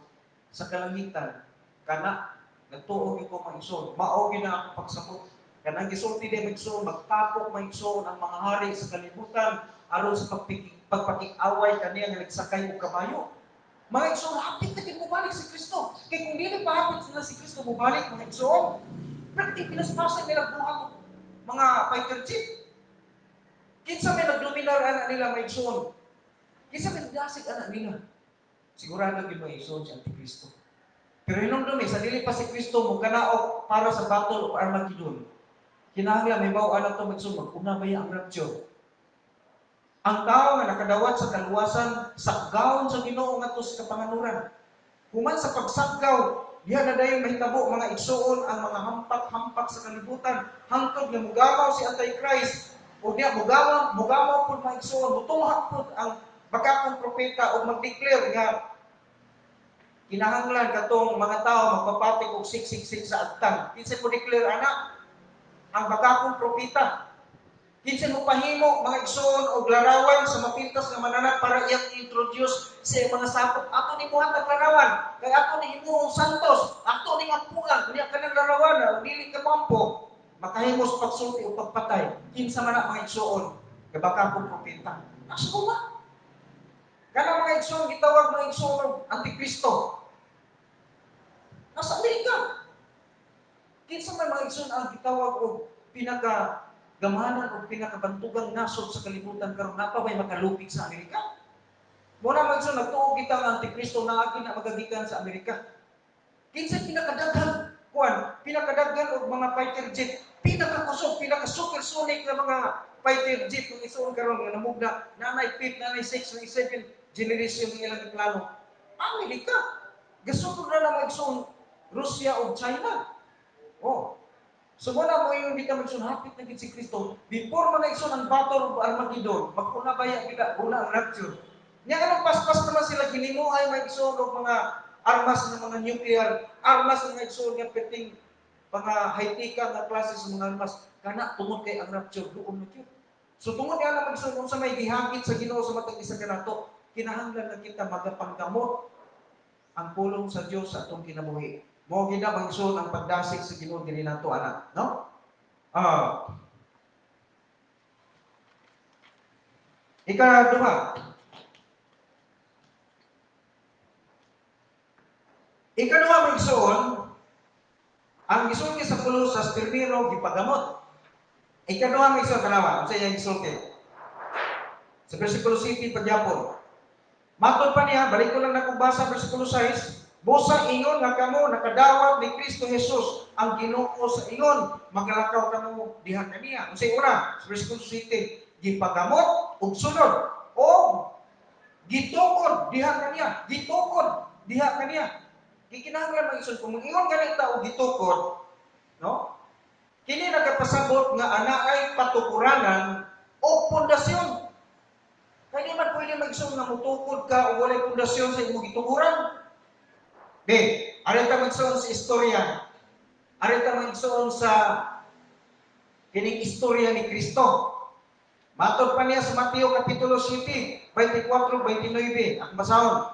sa kalangitan kana nagtuo ko maigsoon mao gyud na ako pagsabot kanang gisulti di maigsoon magtapok maigsoon ang mga hari sa kalibutan aron sa pagpakik-away kaniya nga nagsakay og kabayo mga igsoon hapit na kay mobalik si Kristo kay kung dili pa hapit sila si Kristo mobalik mga igsoon praktik pinaspasan nila buhat mga fighter jet kinsa may nagdominar ana nila maigsoon kinsa may nagdasig ana nila sigurado gyud maigsoon si Antikristo. Pero hinumdumi sa dili pa si Kristo mo kanaog para sa battle of Armageddon. Kinahanglan may bawo anak to maigsoon mag-una baya ang rapture. Ang tao nga nakadawat sa kaluwasan sakgawon sa Ginoo ngadto sa kapanganuran. Human sa pagsaggaw, diha na dayon mahitabo mga igsoon ang mga hampak-hampak sa kalibutan hangtod nga mugamaw si Antichrist o diha mugamaw pud mga igsoon mutungha pud ang bakakong propeta o mag-declare nga kinahanglan katong mga tao magpapatig og 666 sa agtang. Kinsa mo declare ana? Ang bakakong propeta. Kinsa mo pahimo mga igsoon og larawan sa mapintas nga mananap para iyang introduce sa mga sakop. Ato ni buhatag larawan, kay ato ni himuong santos, ato ni ampuan, kunya kanang larawan, dili ka mampo. Makahimos pagsulti o pagpatay. Kinsa man mga igsoon, kay bakakong propeta. Asa ko ba? Kana mga igsoon gitawag mga igsoon Antikristo. Nasa Amerika. Kinsa may mga igsoon ang gitawag og pinakagamanan o pinakabantugang nasod sa kalibutan karon napa may makalupig sa Amerika? Muna mga igsoon nagtuo kita ang Antikristo na akin na magagikan sa Amerika. Kinsa pinakadaghan pinakadaghan og mga fighter jet, pinakakusog, pinaka-supersonic na mga fighter jet ng igsoon karon nga namugna nanay 5, nanay 6, nanay 7 generation ng ilang plano. Amerika. Gasugod na mga igsoon Russia o China. Oh. So muna mo yung hindi ka magsunhapit na si Kristo. Before man na ang battle of Armageddon, magkuna baya kita, una ang rapture. Nga anong paspas naman sila ginimuhay mga igsoon o mga armas ng mga nuclear, armas ng mga igsoon nga peting mga high-tech na klase sa mga armas. Kana tungod kay ang rapture doon na yun. So tungod kaya na magigsoon sa may gihangit sa Ginoo sa matag isa kanato, kinahanglan na kita magapanggamot ang pulong sa Dios sa atong kinabuhi. Mo gina magigsoon ang pagdasig sa Ginoo dili nato anak, no? Ikaduha. Ikaduha magigsoon ang gisuon sa pulo sa espiritu gipagamot. Ikaduha magigsoon kanawa, unsa iyang gisulti? Sa versikulo 7 pagyapon. Matod pa niya, balik ko lang nakubasa versikulo 6. Busa ingon nga kamo nakadawat ni Kristo Jesus ang Ginoo sa ingon maglakaw kamo diha kaniya. Unsay una? Sa versikulo 7, gipagamot ug sunod o gitukod diha kaniya. Gitukod diha kaniya. Gikinahanglan mag-isod kung ingon ganita og gitukod, no? Kini nagapasabot nga anaay patukuranan o pundasyon. Kaya man pwede mag-isod nga mutukod ka o walay pundasyon sa imong gitukuran. Arita magsuon sa istorya. Arita magsuon sa kining istorya ni Kristo. Matod pa niya sa Mateo Kapitulo 7, 24-29. Ang basahon.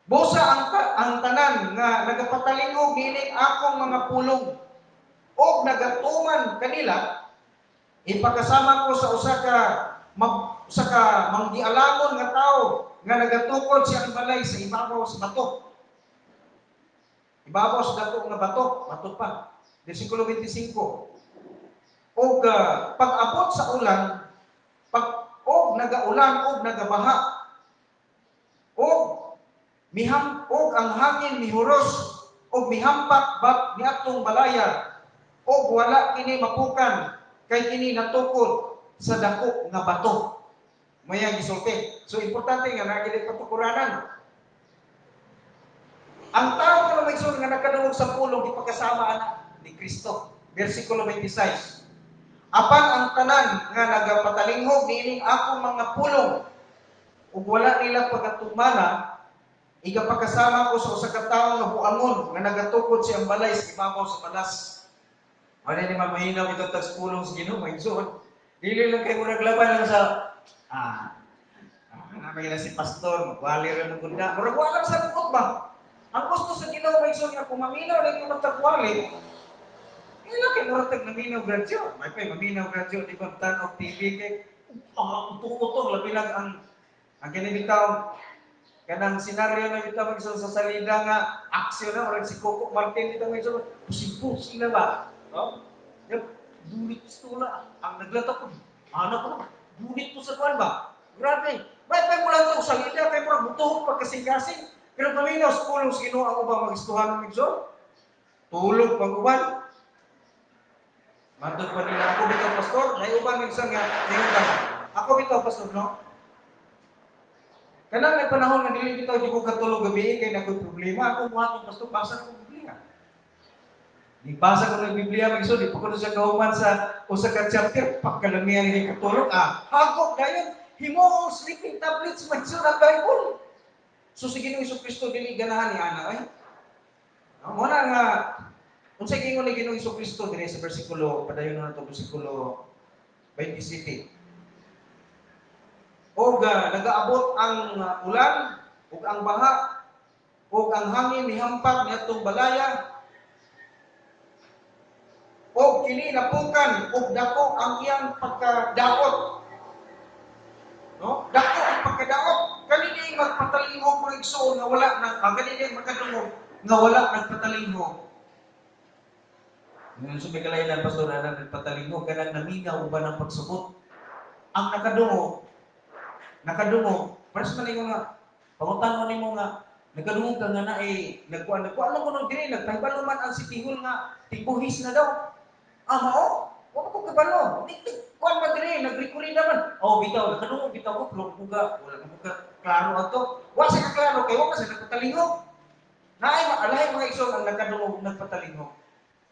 Busa ang tanan nga nagapatalingog nining akong mga pulong o nagatuman kanila, ipakasama ko sa usa ka manggialamon nga tao nga nagatukod siyang balay sa ibabaw sa bato. Ibabaw sa dato nga bato pa. Versikulo 25. Og pag-abot sa ulan, og nagaulan og nagabaha, og ang hangin mihuros og mihampak niadtong balaya, og wala kini mapukan kay kini natukod sa dako nga bato. Maya gisulti. So importante nga nagili patukuranan. Ang tao nga maigsoon nga nakadungog sa pulong di pagkasama ni Kristo. Versikulo 26. Apan ang tanan nga nagapatalingog niining akong mga pulong ug wala nila pagatumana, igapakasama ko sa usa ka tawo nga buangon nga nagatukod siyang balay sa ibabaw sa balas. Wala ni mamahinaw itong tagspulong sa Ginoo, maigsoon. Dili lang kay murag laban lang sa namay na si pastor, magwali rin ng gunda. Murag wala sa bukod ba? Ang gusto sa Ginoo maigsoon nga kung maminaw lang yung magtagwali, ila kay murag tag naminaw gradyo. May pay maminaw gradyo di ba tanog TV kay utong-utong labi lang ang kinibitaw kanang senaryo na bitaw magigsoon sa salida nga aksyon na murag si Coco Martin bitaw magigsoon pusing-pusing na ba? No? Dunit gusto na. Ang naglatak ko. Ano ko na? Dunit ko sa kuwan ba? Grabe. May mo lang ito sa lida. Kaya mo butuhog pagkasing-kasing. Pero paminaw, sa pulong sa Ginoo ang ubang magistuhan ng Migson. Tulog pag-uban. Mantod pa nila. Ako bitaw, pastor. May ubang Migson nga. Ako bitaw, pastor, no? Kanang may panahon na dili bitaw di ko katulog gabi kay nakoy problema. Ako mo atong pastor, basa ko Biblia. Dibasa ko ng Biblia, mag-isod, di pa ko siya kauman sa usa ka chapter, pagkalamihan ni katulog, hagok dayon, himo sleeping tablets, mag-isod ang Bible. So, sige nung Iso Kristo, dili ganahan ni Ana, ay. Muna nga, kung sa gingon ni Ginoong Iso Kristo, dili sa versikulo, padayon na ito, versikulo 27. O nag-aabot ang ulan, o ang baha, o ang hangin, mihampak nitong balaya, o kini napukan og dako ang iyang pagkadaot. No? Dako ang pagkadaot. Kanini magpatalingog mo igsoon nga wala nang kanini magkadungog nga wala nagpatalingog. Ngayon sa Mikalailan, pastor, na nagpatalingog kanang naminaw ba ng pagsubot. Ang nakadungog, pares man ninyo nga, pangutan mo nga, nakadungog ka nga na nagkuhan lang ko nung diri, nagpahibalo man ang sitihol nga, tibuhis na daw. Mao? Wala ko kabalo. Kuan ba diri nagrekuri naman. Bitaw, nakadungog bitaw ko pero wala ko klaro ato. Wa sa klaro kay wa sa nagpatalingog. Naay alahay mga igsoon ang nakadungog nagpatalingog.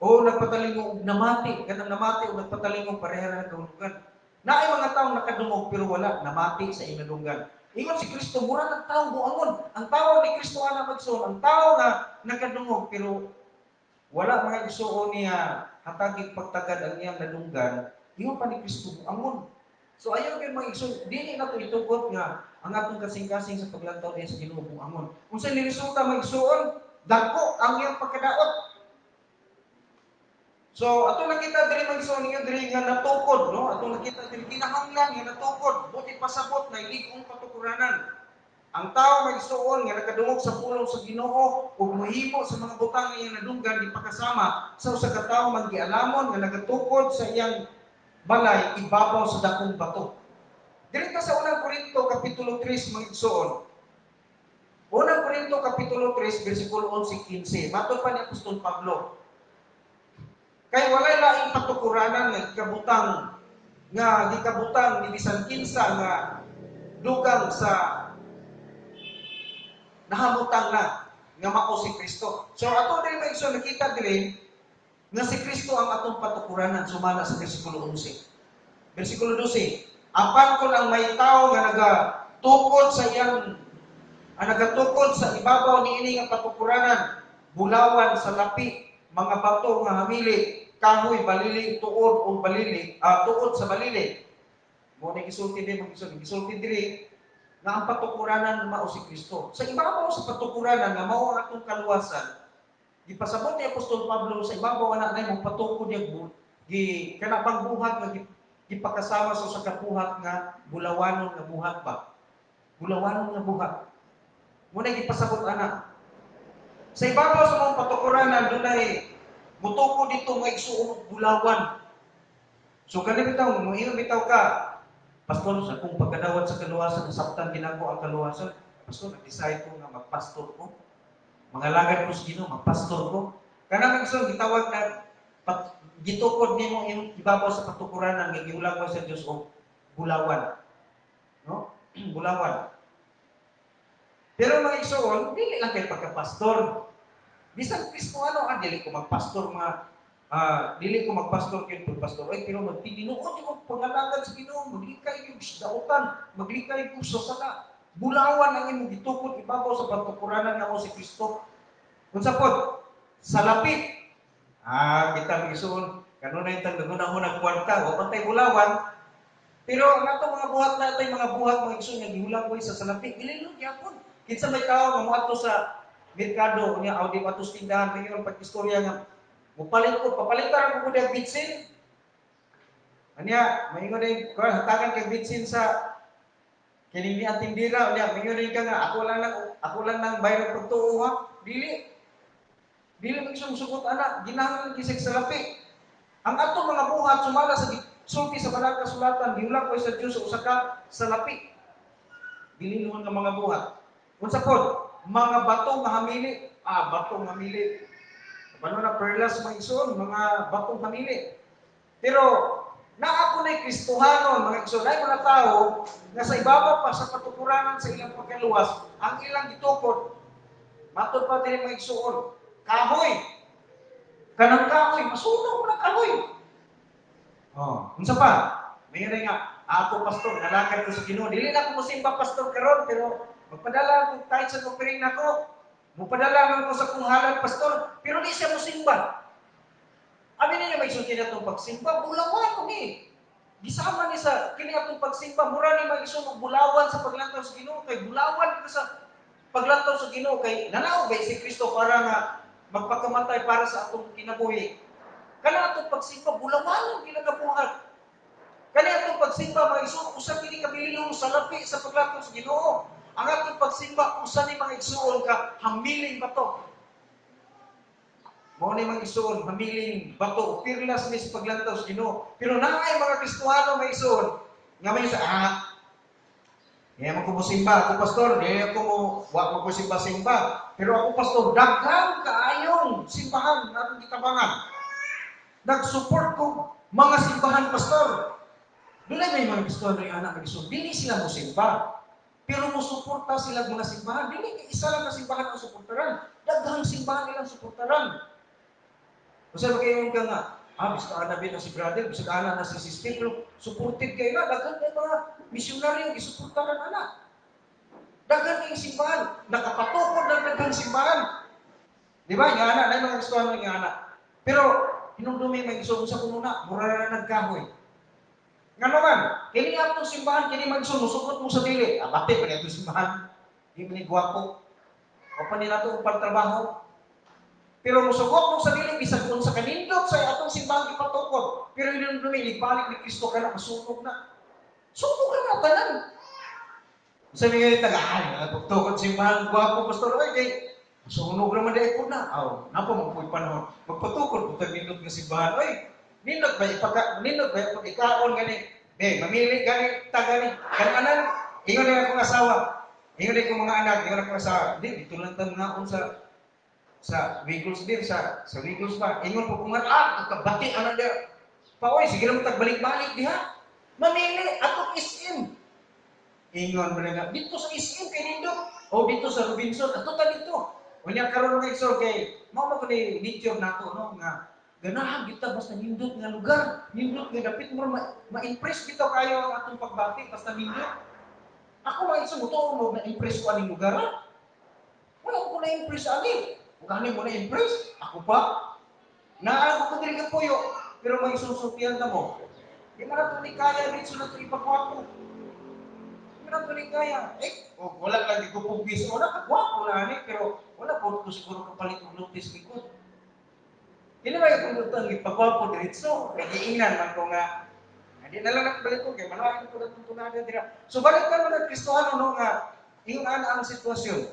Nagpatalingog namati, kanang namati o nagpatalingog pareha na nagkahulugan. Naay mga taong nakadungog pero wala namati sa inadunggan. Ingon si Kristo mura ng taong buangon. Ang tawag ni Kristo ana magsoon, ang tao nga nakadungog pero wala mga igsoon niya hatagig pagtagad ang iyang nadunggan, iyo pa ni Kristo buangon. So ayaw kay mga igsoon, dili na to itugot nga ang atong kasing-kasing sa paglantaw diha sa Ginoo buangon. Unsa ni resulta mga igsoon, dako ang iyang pagkadaot. So atong nakita diri mga igsoon niya diri nga natukod, no? Atong nakita diri kinahanglan nga natukod, buti pasabot na iligong patukuranan. Ang tao may igsoon nga nakadungog sa pulong sa Ginoo ug mohimo sa mga butang nga iyang nadunggan di pakasama sa usa ka tawo maggialamon nga nagatukod sa iyang balay ibabaw sa dakong bato. Dili ta sa unang Korinto kapitulo 3 mga igsoon. Unang Korinto kapitulo 3 bersikulo 11-15. Matod pa ni Apostol Pablo. Kay walay laing patukuranan nga gikabutang ni bisan kinsa nga dugang sa nahamutang na nga mao si Kristo. So ato diri may igsoon nakita diri nga si Kristo ang atong patukuranan sumala sa bersikulo 11. Bersikulo 12. Apan kun ang may tao nga nagatukod sa ibabaw niini nga patukuranan, bulawan sa lapi, mga bato nga hamili, kahoy, balili, tuod o balili, tuod sa balili. Mo ni gisulti diri, gisulti diri nga ang patukuranan mao si Kristo. Sa ibabaw sa patukuranan nga mao ang atong kaluwasan, gipasabot ni Apostol Pablo sa ibabaw ana nay mo patukod niya kana bang buhat nga gipakasama sa usa ka buhat nga bulawanon nga buhat ba. Bulawanon nga buhat. Muna gipasabot ana. Sa ibabaw sa mga patukuranan dunay mutukod dito nga igsuon bulawan. So kani bitaw mo bitaw ka pastor sa kung pagkadawat sa kaluwasan nasabtan ginako ang kaluwasan, pastor nag-decide ko nga magpastor ko. Mga lagad ko sa Ginoo magpastor ko. Kana man gitawag na gitukod nimo yung ibabaw sa patukuranan nga giulag mo sa Dios o bulawan. No? Bulawan. Pero mga igsoon, dili lang kay pagka-pastor. Bisan Kristohano dili ko magpastor dili ko magpastor kay pastor ay pero magtinuod ko pangalagan sa Ginoo, maglikay ko sa dautan, maglikay ko sa sala. Bulawan ang imong gitukod ibabaw sa patukuranan nga mo si Kristo. Unsa pod? Salapit. Kita igsoon, kanunay tang naguna-una kwarta, wa patay bulawan. Pero ang atong mga buhat natay mga mga igsoon nga gihulang ko sa salapit, ililog gyapon. Kinsa may tao nga moadto sa merkado unya audi patus tindahan ngayon pag-istorya nga papalitan ko kung bitsin. Anya, maingon din, kung hatagan kay bitsin sa kining niya tindira, unya, maingon din ka nga, ako lang nang bayad pagtuo ha. Dili magsumusugot anak, ginahanglan kisig sa lapi. Ang ato mga buhat, sumala sa sulti sa banal kasulatan, diulag ko sa Diyos usa ka sa lapi. Dili naman ng mga buhat. Unsa pod, mga batong mahamili, batong mamili. Paano na perlas mga igsoon, mga batong hamili. Pero, ako na'y Kristohanon, mga igsoon, ay mga tao, na sa ibabaw pa sa patukuranan sa ilang pagkaluwas, ang ilang gitukod, matod pa din mga igsoon, kahoy. Kanang kahoy, masunog mo ng kahoy. Unsa pa? Mayroon nga, ako pastor, nalakad ko sa Ginoo. Dili na ako musimba pastor karon, pero magpadala ko kahit sa offering nako. Mupadala ko sa kung halal pastor, pero di siya musimba. Amin niya may sulti na itong pagsimba, bulawan ko ni. Gisama ni sa kini atong pagsimba, mura ni mag-isunog bulawan sa paglantaw sa Ginoo, kay bulawan ko sa paglantaw sa Ginoo, kay nanaw ba si Kristo para nga magpakamatay para sa atong kinabuhi. Kana atong pagsimba, bulawan ang ginagabuhat. Kani atong pagsimba, mga igsoon, usa kini kabiling sa lapi sa paglantaw sa Ginoo. Ang atong pagsimba, usa ni mga igsoon ka, hamiling bato. Mao ni mga igsoon, hamiling bato, pirlas ni sa paglantaw sa Ginoo. Pero naay mga Kristohano mga igsoon, nga may sa, Kaya magkumusimba, ako pastor, wag ko simba-simba. Pero ako pastor, daghang kaayong simbahan na atong gitabangan. Nag-support ko mga simbahan pastor. Doon may mga Kristohano yung anak ng dili sila mo simba. Pero musuporta sila mga simbahan. Dili isa lang na simbahan ang suportaran. Daghang simbahan nilang suportaran. Kasi magkayon ka nga, bisa ka na na si brother, bisa ka na si sister, pero supported kayo na. Daghang kayo mga misyonaryo isuportaran anak. Daghang kayong simbahan. Nakapatukod ng daghang simbahan. Di ba? Yung anak, na mga Kristohano ng anak. Pero, hinumdumi may iso sa kumuna, mura na nagkahoy. Nga naman, kini atong simbahan, kini magsun, musukot mo sa dili. Abate pa niya itong simbahan. Hindi mo ni guwapo. O pa nila itong pagtrabaho. Pero musukot mo sa dili, bisag kung sa kanindot sa atong simbahan ipatukod. Pero yun dumili, balik ni Kristo ka na, masunog na. Sunog ka na, tanan. Sabi nga yung taga, tukod simbahan, guwapo, pastor, ay, kay, masunog naman dahil po na. Napa, magpuy pa naman. Magpatukod, putang nindot ng simbahan. Ay, nindot ba ikaon gani? Mamili gani gani. Kananan, ingon na akong asawa. Ingon na akong mga anak, ingon na akong asawa. Dito lang tayo nga sa Wiggles din, sa Wiggles pa. Ingon po kung kabati, anak dia. Paoy, sige lang tagbalik-balik diha. Mamili, atong SM. Ingon mo nga, dito sa SM kay nindot. O dito sa Robinson, ato ta dito. Unya karon nga iso kay, mao ko ni nature nato, no, nga ganahan kita basta nindot nga lugar, nindot nga dapit mo ma-impress bitaw kayo ang atong pagbati basta nindot. Ako man isa mo to na-impress ko aning lugar. Wala ko na-impress ani. Ug ani mo na-impress, ako pa. Naa ko diri ka puyo, pero may susupian ta mo. Di man ato ni kaya dito na to ipagwapo. Pero maligaya. Wala lang di ko pugis. Wala ka gwapo na ani, pero wala po ko siguro kapalit ng lutis likod. Hindi ba yung kung ipagwapo diretso? Nagiingnan man ko nga, hindi na lang nakabalik ko, kaya malaking ko na itong tunada dira. So balik ka mo na Kristohano, no, nga, yung ang sitwasyon.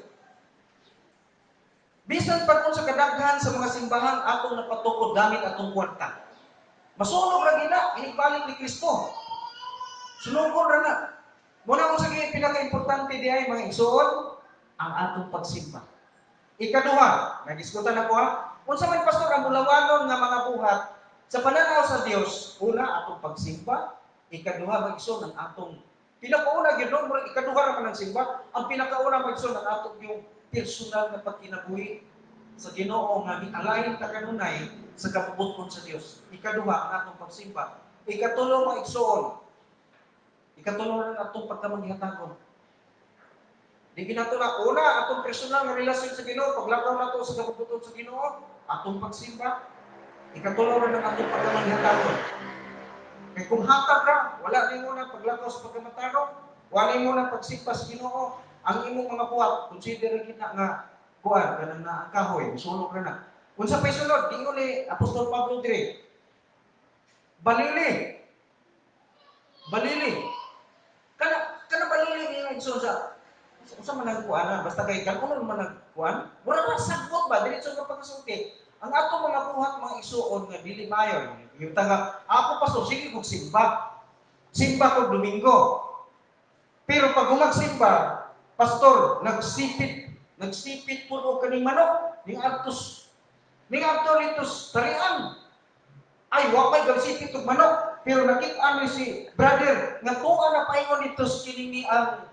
Bisan pa kung sa kadaghan sa mga simbahan, atong napatukod gamit atong kwarta. Masunog ra gina, inibalik ni Kristo. Sunugod ra na. Muna kung sa pinaka-importante di ay mga igsoon, ang atong pagsimba. Ikaduha, nag-diskutan ako ha, kung sa man pastor ang mulawanon nga mga buhat, sa pananaw sa Dios, una atong pagsimba, ikaduha mag-igsoon ang atong pinakauna gyud murag ikaduha ra man ang simba, ang pinakauna mag-igsoon ang atong yung personal na pagkinabuhi sa Ginoo nga gialain ta kanunay sa kabubuton sa Dios. Ikaduha ang atong pagsimba. Ikatulo mag-igsoon. Ikatulo ang atong pagkamangihatagon. Di ginato na una atong personal nga relasyon sa Ginoo, paglakaw nato sa kabubuton sa Ginoo, atong pagsimba. Ikatulo rin ang atong pagkamangihatagon. Kaya kung hatag ka, wala rin mo na paglakaw sa pagkamatarong, wala rin mo na pagsimba sa Ginoo, ang imong mga buhat, consider kita nga kuan kanang na ang kahoy, musulog ra na. Unsa pay sunod, dingon ni Apostol Pablo dire. Balili. Kana balili ni igsoon sa unsa man ang kuan basta kay kan uno man ang kuan, wala ra sagot ba diretso nga pagkasulti. Ang ato mga buhat mga igsoon nga dili mayon, yung tanga ako pastor sige kog simba. Simba kog Domingo. Pero pag humagsimba, pastor, nagsipit po o kaning manok, ning adtos tarian. Ay, wakay gagsipit og manok, pero nakita ni si brother, nga tuwa na paingon dito sa kinini ang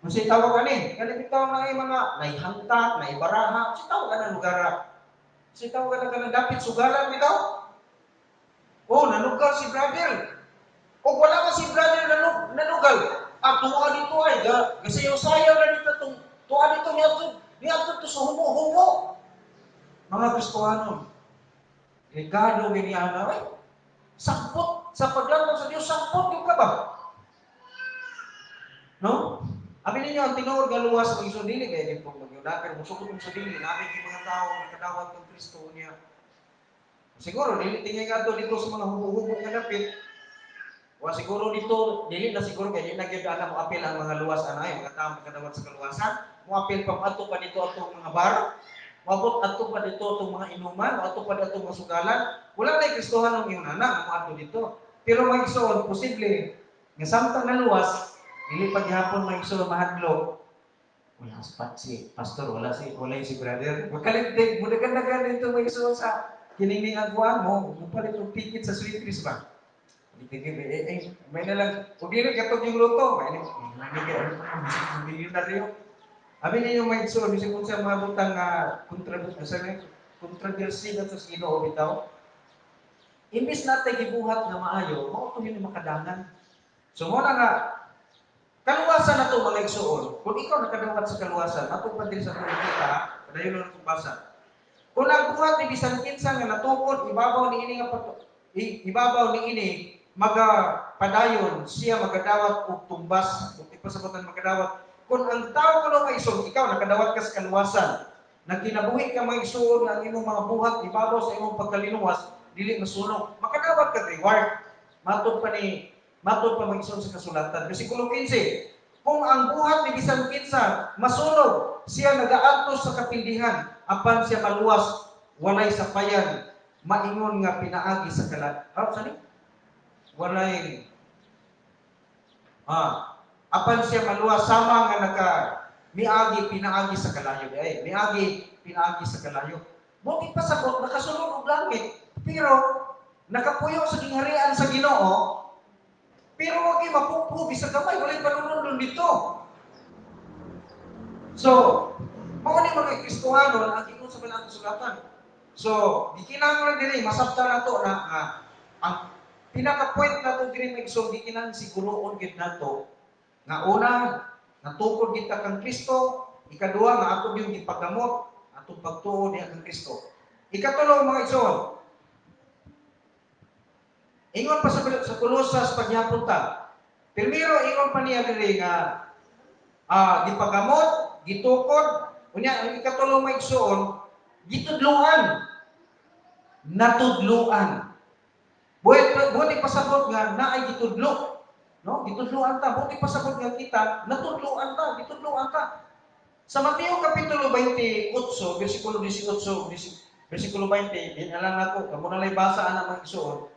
masay tawag ani, kani bitaw na ay mga naihantat, naibaraha, si tawag na lugar. Si tawag na dapit sugalan bitaw. Oh, nanugal si brother. O wala ka si brother nanugal. At tuwa dito ay gasayaw-sayaw na dito itong tuwa dito niya to sa humo-humo. Mga Kristohanon, regalo giniana, ay, sampot sa paglalaw sa Diyos, sampot yung ka ba? No? Abi ninyo, ang tinuod nga luwas ng isang dili, kaya din pong magyunakan, musukot ng sa dili, namin yung mga tao na kadawat ng Kristo niya. Siguro, dili tingin nga dito sa mga hubo-hubo nga dapit, wa siguro dito, dili na siguro kaya di na gyud ana mo apil ang mga luwas anay, mga tao kadawat sa kaluwasan, mo apil pa adto pa dito atong mga bar, moabot adto pa dito atong mga inuman, adto pa dito mga sugalan. Wala na Kristohanon yung anak mo adto dito. Pero may igsoon posible nga samtang na luwas, dili pa gihapon may igsoon mahadlok. Wala si pastor, wala si brother. Makalimtig mo dagan dito may igsoon sa kining agwan mo, palit og ticket sa Sweet Chris ba? May na lang, kung di rin katog yung luto, may na milyonaryo. Abi niyo may so, bisig kung sa mga butang kontrobersya na sa Ginoo bitaw. Imbis natin gibuhat nga maayo, mao to yun makadangan. So mo na nga, kaluwasan na to mga igsoon. Kung ikaw nakadawat sa kaluwasan, ato pa din sa politika, padayon na itong basa. Kung nagbuhat ni bisan kinsa nga natukod, ibabaw ni ini, magapadayon siya magadawat og tumbas ug ipasabutan magadawat kung ang tao kuno maison ikaw nakadawat ka sa kaluwasan nagkinabuhi ka maison ang imong mga buhat ibabaw sa imong pagkalinuwas dili masunog makadawat ka reward matud pa maison sa kasulatan bersikulo 15 kung ang buhat ni bisan kinsa masunog siya nagaadto sa kapindihan apan siya maluwas walay sapayan maingon nga pinaagi sa kalat sani walay apan siya maluwas sama nga miagi pinaagi sa kalayo ay miagi pinaagi sa kalayo mo ipasabot nakasulod og langit pero nakapuyo sa gingharian sa Ginoo pero wag mapupo bisag gamay walay panunod dito so mao ni mga Kristohanon ang ingon sa Balang Kasulatan so gikinahanglan diri masabtan nato na ang pinaka-point na ito din may so di kinang siguroon gid nato nga una natukod kita kang Kristo ikaduha nga ato yung gipagamot atong pagtuo niya kang Kristo ikatulo mga igsoon ingon pa sa Kolosas pagyapon ta Primero ingon pa niya diri nga gipagamot, gitukod, unya ang ikatulo maigsuon, gitudluan, natudluan. Buti pasabot nga naay gitudlo, no? Gitudluan ta, buti pasabot nga kita, natudluan ta, gitudluan ta. Sa Mateo kapitulo 28, bersikulo 18, bersikulo 20, dinalang ako, kamo na lay basa ana maigsuon.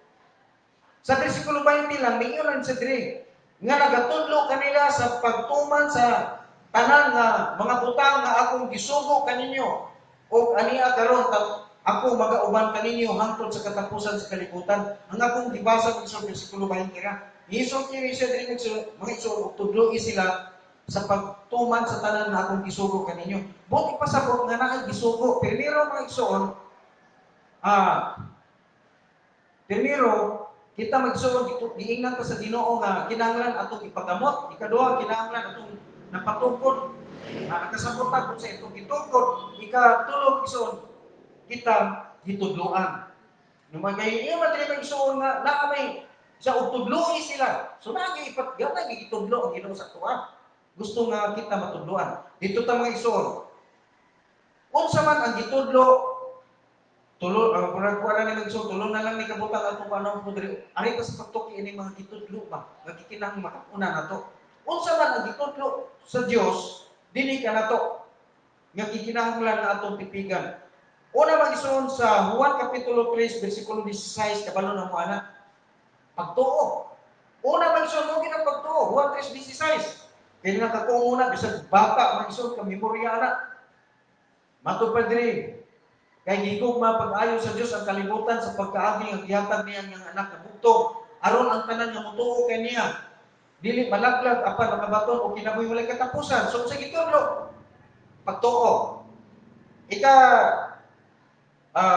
Sa bersikulo 20 lang, ninyo lang sa diri, nga nagatudlo kanila sa pagtuman sa tanan nga mga butang nga akong gisugo kaninyo o ania karon ako magauban kaninyo hangtod sa katapusan sa kalibutan. Ang akong gibasa sa bersikulo 20 ra. Isog niyo siya diri mga isog tudlo sila sa pagtuman sa tanan nga akong gisugo kaninyo. Buti pasabot nga naa gisugo. Primero mga igsoon, primero kita magsuon giingnan ta sa Ginoo nga kinahanglan atong ipagamot, ikaduha kinahanglan atong napatukod, nakasabot kung sa itong gitukod, ikatulo igsoon kita gitudloan. Numagay iya man dili magsuon nga naa may sa utudloi sila. So nagi ipatgana gitudlo ang Ginoo sa tuwa. Gusto nga kita matudloan. Dito ta mga igsoon. Unsa man ang gitudlo tulo ang pagkuha na nagso tulo na lang ni kabutang atong panon po diri ari ta sa pagtuki ini mga gitudlo ba nagikinang makapuna nato unsa man ang gitudlo sa Dios dili ka nato nga gikinahanglan na atong tipigan. Una magisuon sa Juan kapitulo 3 bersikulo 16 kabalo na mo ana pagtuo. Una magisuon mo ginang pagtuo Juan 3:16 kini nakakong una bisag bata magisuon ka memorya ana matud pa diri. Kay gigugma pag-ayo sa Dios ang kalibutan sa pagkaagi ang gihatag niya ng anak na bugtong aron ang tanan nga motuo kay niya dili malaglag apan makabaton o kinabuhi walay katapusan. So sa gitudlo pagtuo.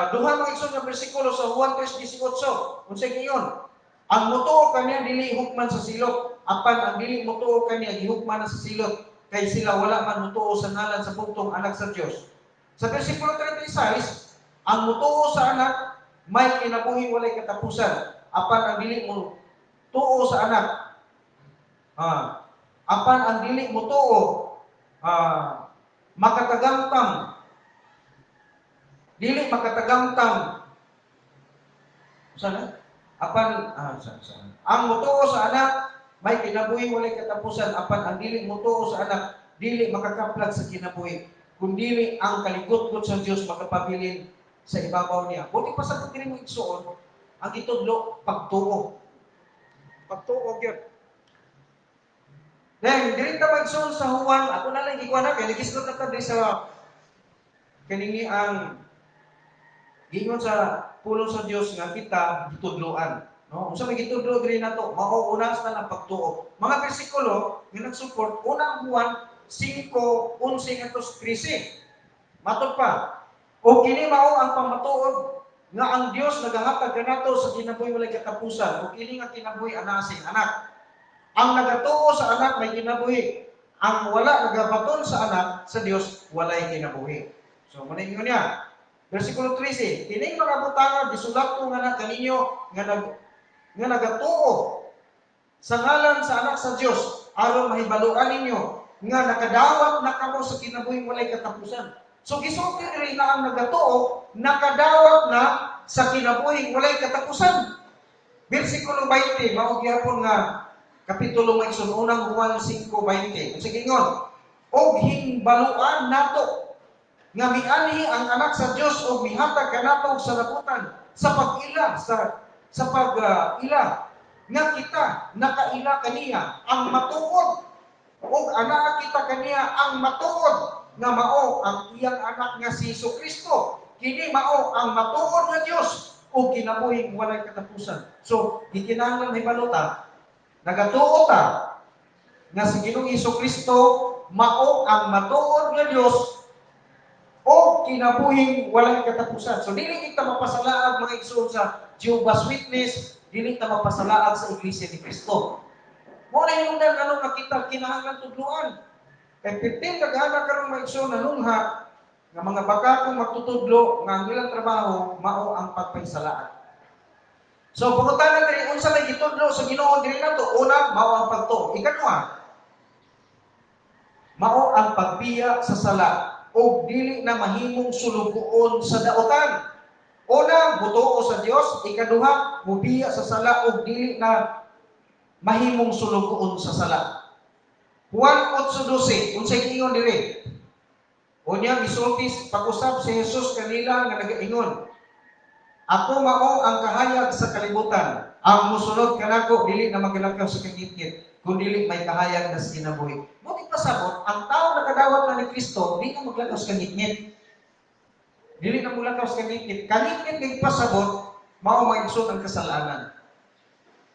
Duha mga igsoon nga bersikulo sa Juan 3:18 unsa giyon? Ang motuo kaniya dili hukman sa silot apan ang dili motuo kaniya gihukman sa silot kay sila wala man motuo sa ngalan sa bugtong anak sa Dios. Sa bersikulo 36, ang mutuo sa anak may kinabuhi walay katapusan. Apan ang dili mo tuo sa anak. Apan ang dili mo tuo makatagamtam. Dili makatagamtam. Sana? Apan ang mutuo sa anak may kinabuhi walay katapusan. Apan ang dili mo tuo sa anak dili makakaplag sa kinabuhi. Kundili ang kaligod-god sa Dios makapabilin sa ibabaw niya. Buti pa sa pagkiri mo igsuon, ang itudlo pagtuo. Pagtuo gyud. Then diri ta magsuon sa Juan, ako na lang gikuha na kay nagisgot na ta diri sa kanini ang gingon sa pulong sa Dios nga kita gitudloan. No? Unsa may gitudlo diri nato? Mao una sa lang pagtuo. Mga bersikulo nga nag-support unang Juan 5:11-13. Matod pa, o kini mao ang pamatuod nga ang Dios nagahatag kanato sa kinabuhi walay katapusan, o kini nga kinabuhi ana sing anak. Ang nagatuo sa anak may kinabuhi, ang wala nagabaton sa anak sa Dios walay kinabuhi. So muna ingon niya, bersikulo 13, kining mga butanga gisulat ko nga na kaninyo nga nagatuo sa ngalan sa anak sa Dios aron mahibaluan ninyo nga nakadawat na kamo sa kinabuhi walay katapusan. So gisulti rin na ang nagatuo nakadawat na sa kinabuhi walay katapusan. Bersikulo 20 mao gyapon nga kapitulo maigsoon unang Juan 5:20. Sige ngon, og himbaluan nato nga mianhi ang anak sa Dios og mihatag kanato sa labutan sa pag-ila sa pag-ila nga kita nakaila kaniya ang matuod og ana kita kaniya ang matuod nga mao ang iyang anak nga si Jesucristo. Kini mao ang matuod nga Dios ug kinabuhing walay katapusan. So gikinahanglan hibaluta nagatuo ta nga si Ginoong Jesucristo mao ang matuod nga Dios o kinabuhing walay katapusan. So dili kita mapasalaag mga igsoon sa Jehovah's Witness, dili ta mapasalaag sa Iglesia ni Cristo. Mo na yung ano makita kinahanglan tudloan. Kay 15 kaghana karong mga igsoon na lungha nga mga baka kung magtutudlo nga ang ilang trabaho mao ang pagpaysalaan. So pangutana diri unsa may gitudlo sa Ginoo diri nato? Una, mao ang pagtuo. Ikaduha, mao ang pagbiya sa sala o dili na mahimong sulugoon sa daotan. Una, mutuo sa Dios. Ikaduha, mubiya sa sala o dili na mahimong sulugoon sa sala. Juan 8:12, unsay giingon diri? Unya misulti pag-usab si Jesus kanila nga nagaingon, ako mao ang kahayag sa kalibutan. Ang musunod kanako dili na maglakaw sa kagitgit, kundi may kahayag na sa kinabuhi. Mo pasabot, ang tao nakadawat na ni Kristo, di na maglakaw sa kagitgit. Dili na maglakaw sa kagitgit. Kagitgit kay pasabot, mao maigsoon ang kasalanan.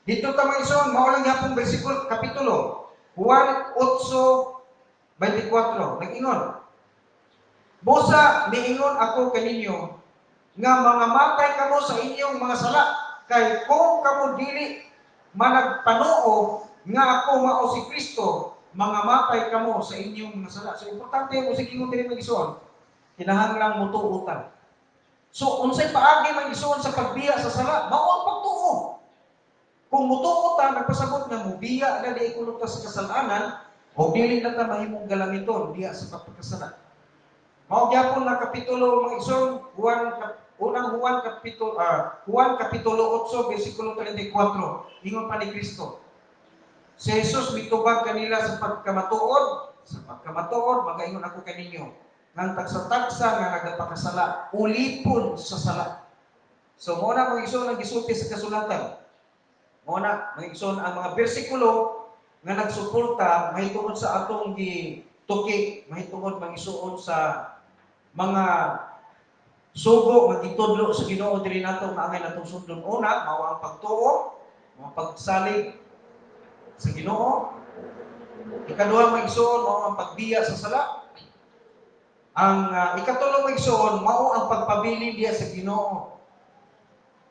Dito ka maigsoon, mao lang yapong bersikulo, kapitulo Juan 8:24. Nag-ingon, Busa niingon ako kaninyo nga mga matay kamo sa inyong mga sala, kay kung kamo dili managpanuo nga ako mao si Kristo, mga matay kamo sa inyong mga sala. So importante mo sige mo dili magisuon. Kinahanglang mutuutan. So unsay paagi man gisuon sa pagbiya sa sala? Mao ang pagtuo. Kung mutuutan nagpasabot nga mubiya na di ikulog sa kasalanan o dili na ta mahimong galamiton diya sa pagkasala. Mao gyapon na kapitulo mga igsoon, Juan kapitulo 8 bersikulo 34. Ingon pa ni Kristo, si Jesus mitubag kanila sa pagkamatuod, magaingon ako kaninyo, nang tagsa-tagsa nga nagapakasala, ulipon sa sala. So muna mga igsoon ang gisulti sa kasulatan. Muna mga igsoon ang mga bersikulo nga nagsuporta mahitungod sa atong gituki, mahitungod mga igsoon sa mga sugo magitudlo sa Ginoo diri nato nga angay natong sundon. Una, mao ang pagtuo, mga pagsalig sa Ginoo. Ikaduha maigsoon mao ang pagbiya sa sala. Ang ikatulo maigsoon mao ang pagpabilin diya sa Ginoo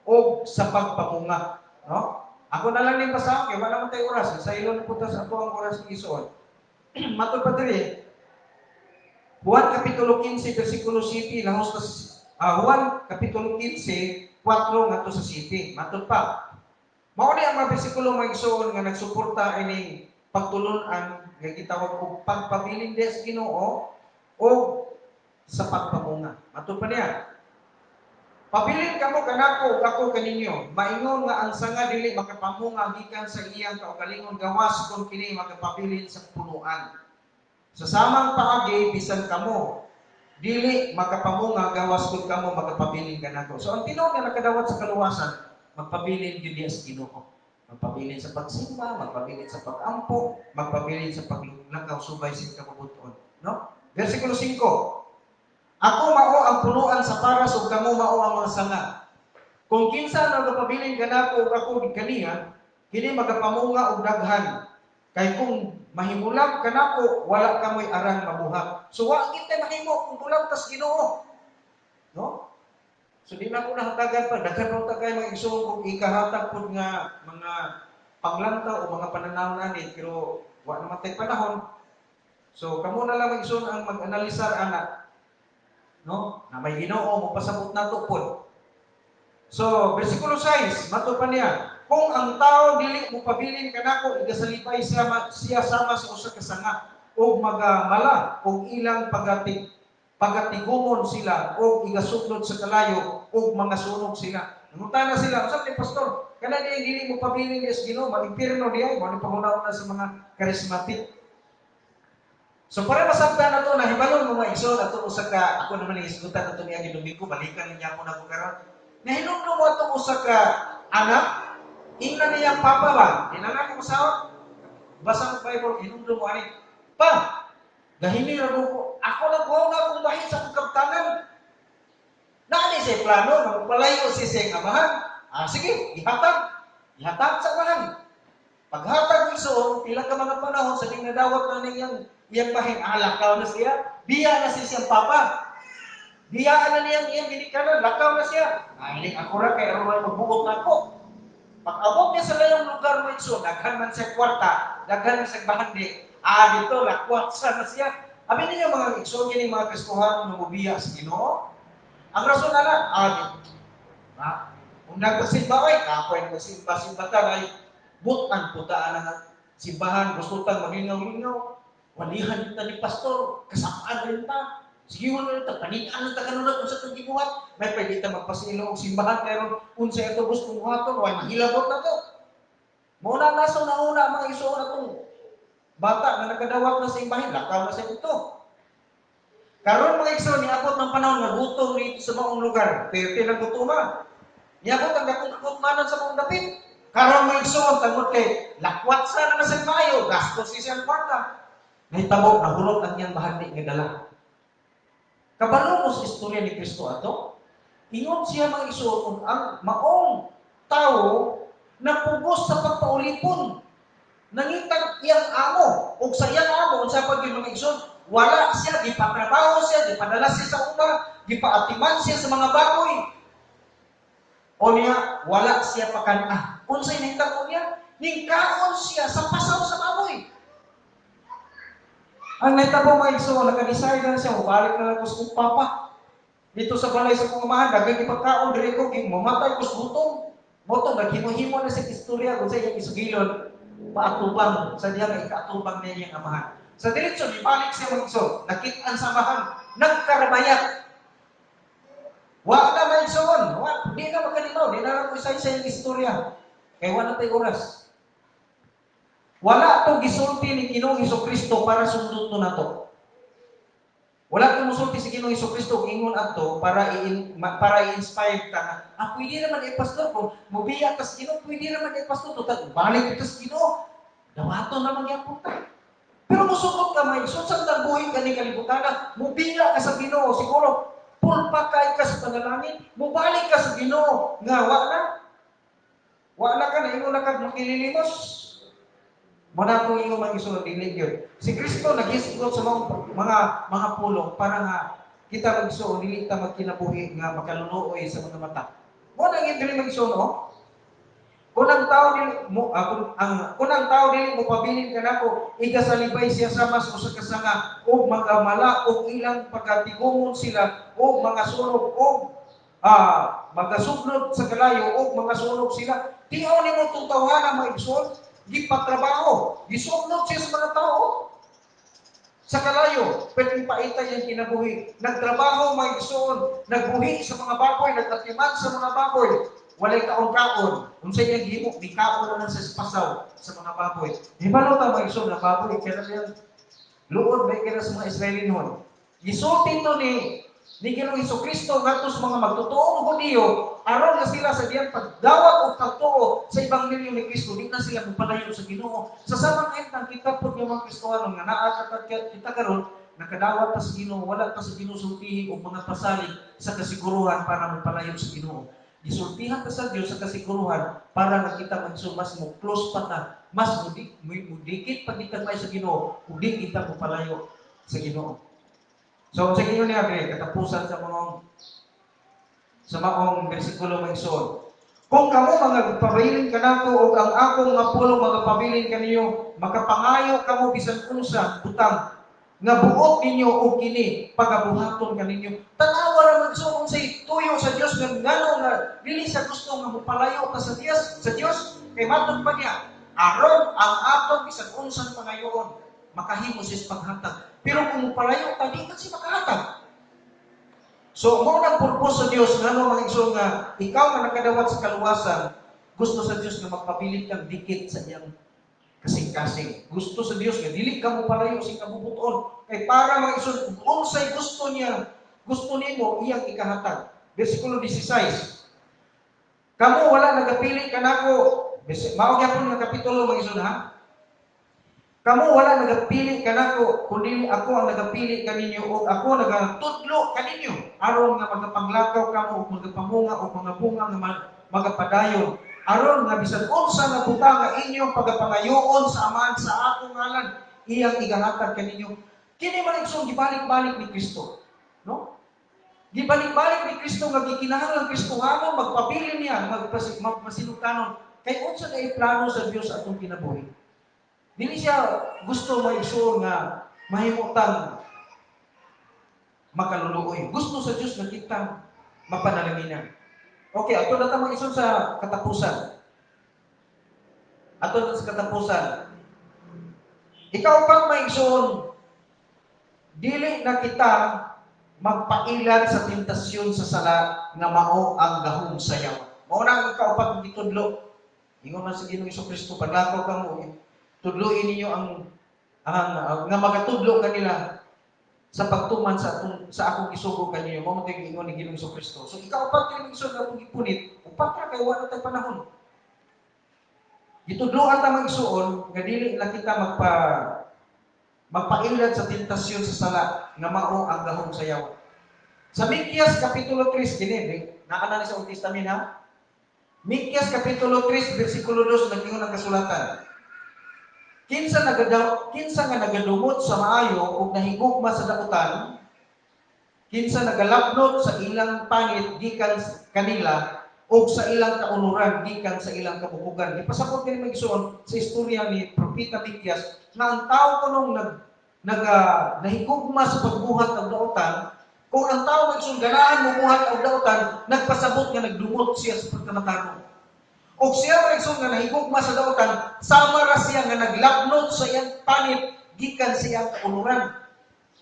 o sa pagpamunga, no? Ako na lang ning pasang kay wala man tay oras, sa ilon putas ato ang oras ng igsoon. Matud pa diri Juan kapitulo 15 bersikulo 7 lahos Juan kapitulo 15 4 ngadto sa 7. Matud pa. Mao ni ang mga bersikulo maigsoon nga nagsuporta ining pagtulon-an nga gitawag og pagpabilin diya sa Ginoo o sa pagpamunga. Matud pa niya. Pabilin kamo kanako ako kaninyo. Maingon nga ang sanga dili makapamunga gikan sa iyang kaugalingon gawas kun kini makapabilin sa punuan. Sa samang paagi bisan kamo dili makapamunga gawas kun kamo makapabilin kanako. So ang tinuod nga nakadawat sa kaluwasan, magpabilin gyud diya sa Ginoo. Magpabilin sa pagsimba, magpabilin sa pag-ampo, magpabilin sa paglakaw subay sa kabubuton, no? Bersikulo 5. Ako mao ang punuan sa paras ug kamo mao ang mga sanga. Kung kinsa nagapabilin kanako ug ako kaniya, kini magapamunga og daghan. Kay kung mahimulag kanako, wala kamoy arang mabuhat. So wa kita mahimo kung bulag tas Ginoo. No? So di na ko nahatagan pa daghan ra ta kay mga igsoon kung ikahatag pud nga mga panglantaw o mga pananaw nani pero wa naman tay panahon. So kamo na lang igsoon ang mag-analisar ana. No? Na may Ginoo mo pasabot nato pud. So bersikulo 6 matud pa niya, kung ang tao dili mo pabilin kanako igasalipay siya sama sa usa ka sanga ug magamala ug ilang pagatigumon sila ug igasudlod sa kalayo ug mga sunog sila. Nangutana sila, "Unsa ni pastor? Kana dili mo pabilin sa Ginoo, mag-impierno diay, mo ni pangunaon na sa mga charismatic." So para masabtan nato na hibalon mo maigsoon ato usa ka ako naman ihisgutan ato niya Domingo balikan niya ako na ko karon. Nahinungdo mo ato usa ka anak, ingna niya papa ba? Dinala ko sa basa ng Bible, hinungdo mo ani. Pa, gahini ra ko. Ako na akong bahin sa pagkabtanan. Naani siya plano, magpalayo si siyang amahan. Sige, ihatag. Ihatag sa amahan. Paghatag iso, pila ka mga panahon sa nadawat na iyang bahin, lakaw na siya. Biya na siyang papa. Biyaan na niyang iyang ginikanan, lakaw na siya. Hiling ako ra kay aron magbuot na ako. Pag-abot niya sa layong lugar mo iso, daghan man sa kwarta, daghan man sa bahandi. Dito, lakwatsa na siya. Abi niyo mga igsoon gini mga Kristohan nga mobiya sa Ginoo. Ang rason na Undang kasimba ay kapoy nagsimba-simba ta ay butan putaan ang simbahan gusto tang maglingaw-lingaw. Walihan kita ni pastor, kasapaan rin ta. Sige mo rin ta, panitaan ta kanunod kung sa itong gibuhat. May pwede ta magpasilo og simbahan karon unsa ito gusto mong haton, way mahilabot na to. Muna naso na una mga isuon atong bata na nagadawat na sa imbahin, lakaw na sa ito. Karon mga igsoon, niabot ng panahon nga gutom dito sa maong lugar. Perte ng gutuman. Niabot ang gakutmanan sa maong dapit. Karon mga igsoon, tangod kay lakwat sa na sa mayo, gastos si siyang kwarta. Nahitabo, nahulog ang iyang bahagi nga dala. Kabalo mo sa istorya ni Kristo ato, ingon siya mga igsoon, ang maong tao na pugos sa pagpaulipon. Nangitag iyang amo, o sa iyang amo, sa pag yung mga igsoon, wala siya, gipatrabaho siya, gipadala siya sa una, gipaatiman siya sa mga baboy. O niya, wala siya pakana. Kung sa'y nahitag ko niya, ningkaon siya sa pasaw sa baboy. Ang nahitabo mga igsoon, nag-decide na siya, mabalik na lang ko sa papa. Dito sa balay sa kong amahan, dagang ipagkaon, diri ko, mamatay ko sa gutom. Moto, naghimo-himo na siya istorya, kung sa'y isugilon, paatubang, sa diya may kaatubang na niyang amahan. Sa diretsyo, ibalik siya mag-igsoon, nakitaan sa amahan, nagkarabayat. Wa na mag-igsoon, di na magkalimaw, di na lang isa-isa yung istorya. Kaya wala tayo oras. Wala to gisulti ni Ginoong Hesukristo para sundot to nato. Wala to musulti si Ginoong Hesukristo ingon adto para i-inspire ka. Pwede naman pastor ko, mobiya tas Ginoo, pwede naman pastor to balik kita sa Ginoo. Dawato naman gyapon ta. Pero musukot ka may sa buhay ka ni kalibutan, mobiya ka sa Ginoo, siguro pulpa kay ka sa panalangin, mobalik ka sa Ginoo, nga wala ka na ingon na ka makililimos. Muna po yung mga isunod dilig yun. Si Kristo nag-isulot sa mga pulong para nga kita mag-isuon, dili ta magkinabuhi nga makalunuoy sa mga mata. Muna nga dili mag-isuon, no? Kung ang tao dili mo pabilin ka nako, igasalibay siya sa mas usa ka sanga og magamala og ilang pagkatigumon sila og mga sunog og magasugnod sa kalayo og mga sunog sila. Tiaw nimo tong tawhana mga igsoon, gipatrabaho, gisugnod siya sa mga tao sa kalayo, pwedeng paita yung kinabuhi. Nagtrabaho mga igsoon, nagbuhi sa mga baboy, nagatiman sa mga baboy. Walay kaon-kaon. Kung sa iyang himok, di kaon na sa pasaw sa mga baboy. Di ba no tama iso na baboy? Kaya na luod may kaya sa mga Israeli noon. Gisulti ito ni Ginoong Hesukristo ngadto sa mga magtutuong Hudiyo, aron na sila sa diyang pagdawat o pagtuo sa ebanghelyo ni Kristo, di na sila magpalayo sa Ginoo. Sa samang entang kita po yung mga Kristohano nga naa kita karon nakadawat pa sa Ginoo, wala pa sa Ginoo sultihin o mga pasalig sa kasiguruhan para magpalayo sa Ginoo. Gisultihan ta sa Dios sa kasiguruhan para nakita mas mo close pa ta, mas mudikit pag kita may sa Ginoo, ug di kita magpalayo sa Ginoo. So sa inyo niya katapusan sa maong bersikulo magsuon. Kung kamo mga pabilin kanako o ang akong nga pulong mga pabilin kaniyo, makapangayo kamo bisan unsa butang nga buot ninyo o kini pagabuhaton kaninyo. Tanawa ra magsuon sa tuyo sa Dios nga ngano nga dili sa gusto nga mopalayo ta sa Dios kay matud pa niya aron ang atong bisan unsang pangayoon makahimo sa paghatag. Pero kung palayo ka, di ka siya makahatag. So, mo nang purpose sa Diyos, nga no, mga igsoon nga, ikaw nga nakadawat sa kaluwasan, gusto sa Diyos nga magpabilit kang dikit sa iyang kasing-kasing. Gusto sa Diyos nga, dili ka mo palayo sa kabubuton. Kay para mga igsoon, kung sa'y gusto niya, gusto nimo iyang ikahatag. Versikulo 16. Kamu wala nagapili ka nako. Mao gyapon nga kapitulo mga igsoon ha. Kamu wala nagapili kanako, kundi ako ang nagapili kaninyo o ako nagatudlo kaninyo aron nga magapanglakaw kamo o magapamunga o mga bunga nga magapadayon aron nga bisan unsa nga butang nga inyong pagapangayoon sa amahan sa akong ngalan iyang igahatag kaninyo. Kini man igsoon gibalik-balik ni Kristo, no? Gibalik-balik ni Kristo nga gikinahanglan Kristohano magpabilin niya, magpasinugtanon kay unsa na iplano sa Dios atong kinabuhi. Dili siya gusto mo igsoon nga mahimutang makaluluoy. Gusto sa Dios na kita mapanalaminan. Okay, ato na ta mag-isod sa katapusan. Ato na sa katapusan. Ikaw pang maigsoon, dili na kita magpailan sa tentasyon sa sala nga mao ang gahom sayaw. Mao na ang ikaw pag gitudlo. Ingon man sa Ginoong Jesucristo, paglakaw ka mo, tudloin ninyo ang nga magatudlo kanila sa pagtuman sa akong isugo kanyo. Mao tay ingon ni Ginoong Jesucristo. So ikaw pag kini isod nga mong gipunit, upat ra kay wala tay panahon. Gitudloan ta magsuon nga dili na kita magpailan sa tentasyon sa sala nga mao ang gahom sayaw. Sa Mikyas kapitulo 3 kini, naana ni sa Old Testament ha. Mikyas kapitulo 3 bersikulo 2 nagingon ang kasulatan. Kinsa nga nagadumot sa maayo ug nahigugma sa daotan, kinsa nagalapnot sa ilang pangit gikan kanila ug sa ilang kaunuran gikan sa ilang kabubugan. Ipasabot kini magsuon sa istorya ni propeta Mikyas na ang tao kunong nahigugma sa pagbuhat ng daotan. Kung ang tao nagsundanaan mo buhat ang daotan, nagpasabot nga nagdumot siya sa pagkamatano. O siya nagsun nga nahigugma sa daotan, sama ra siya nga naglapnot sa iyang panit, gikan sa iyang kauluran.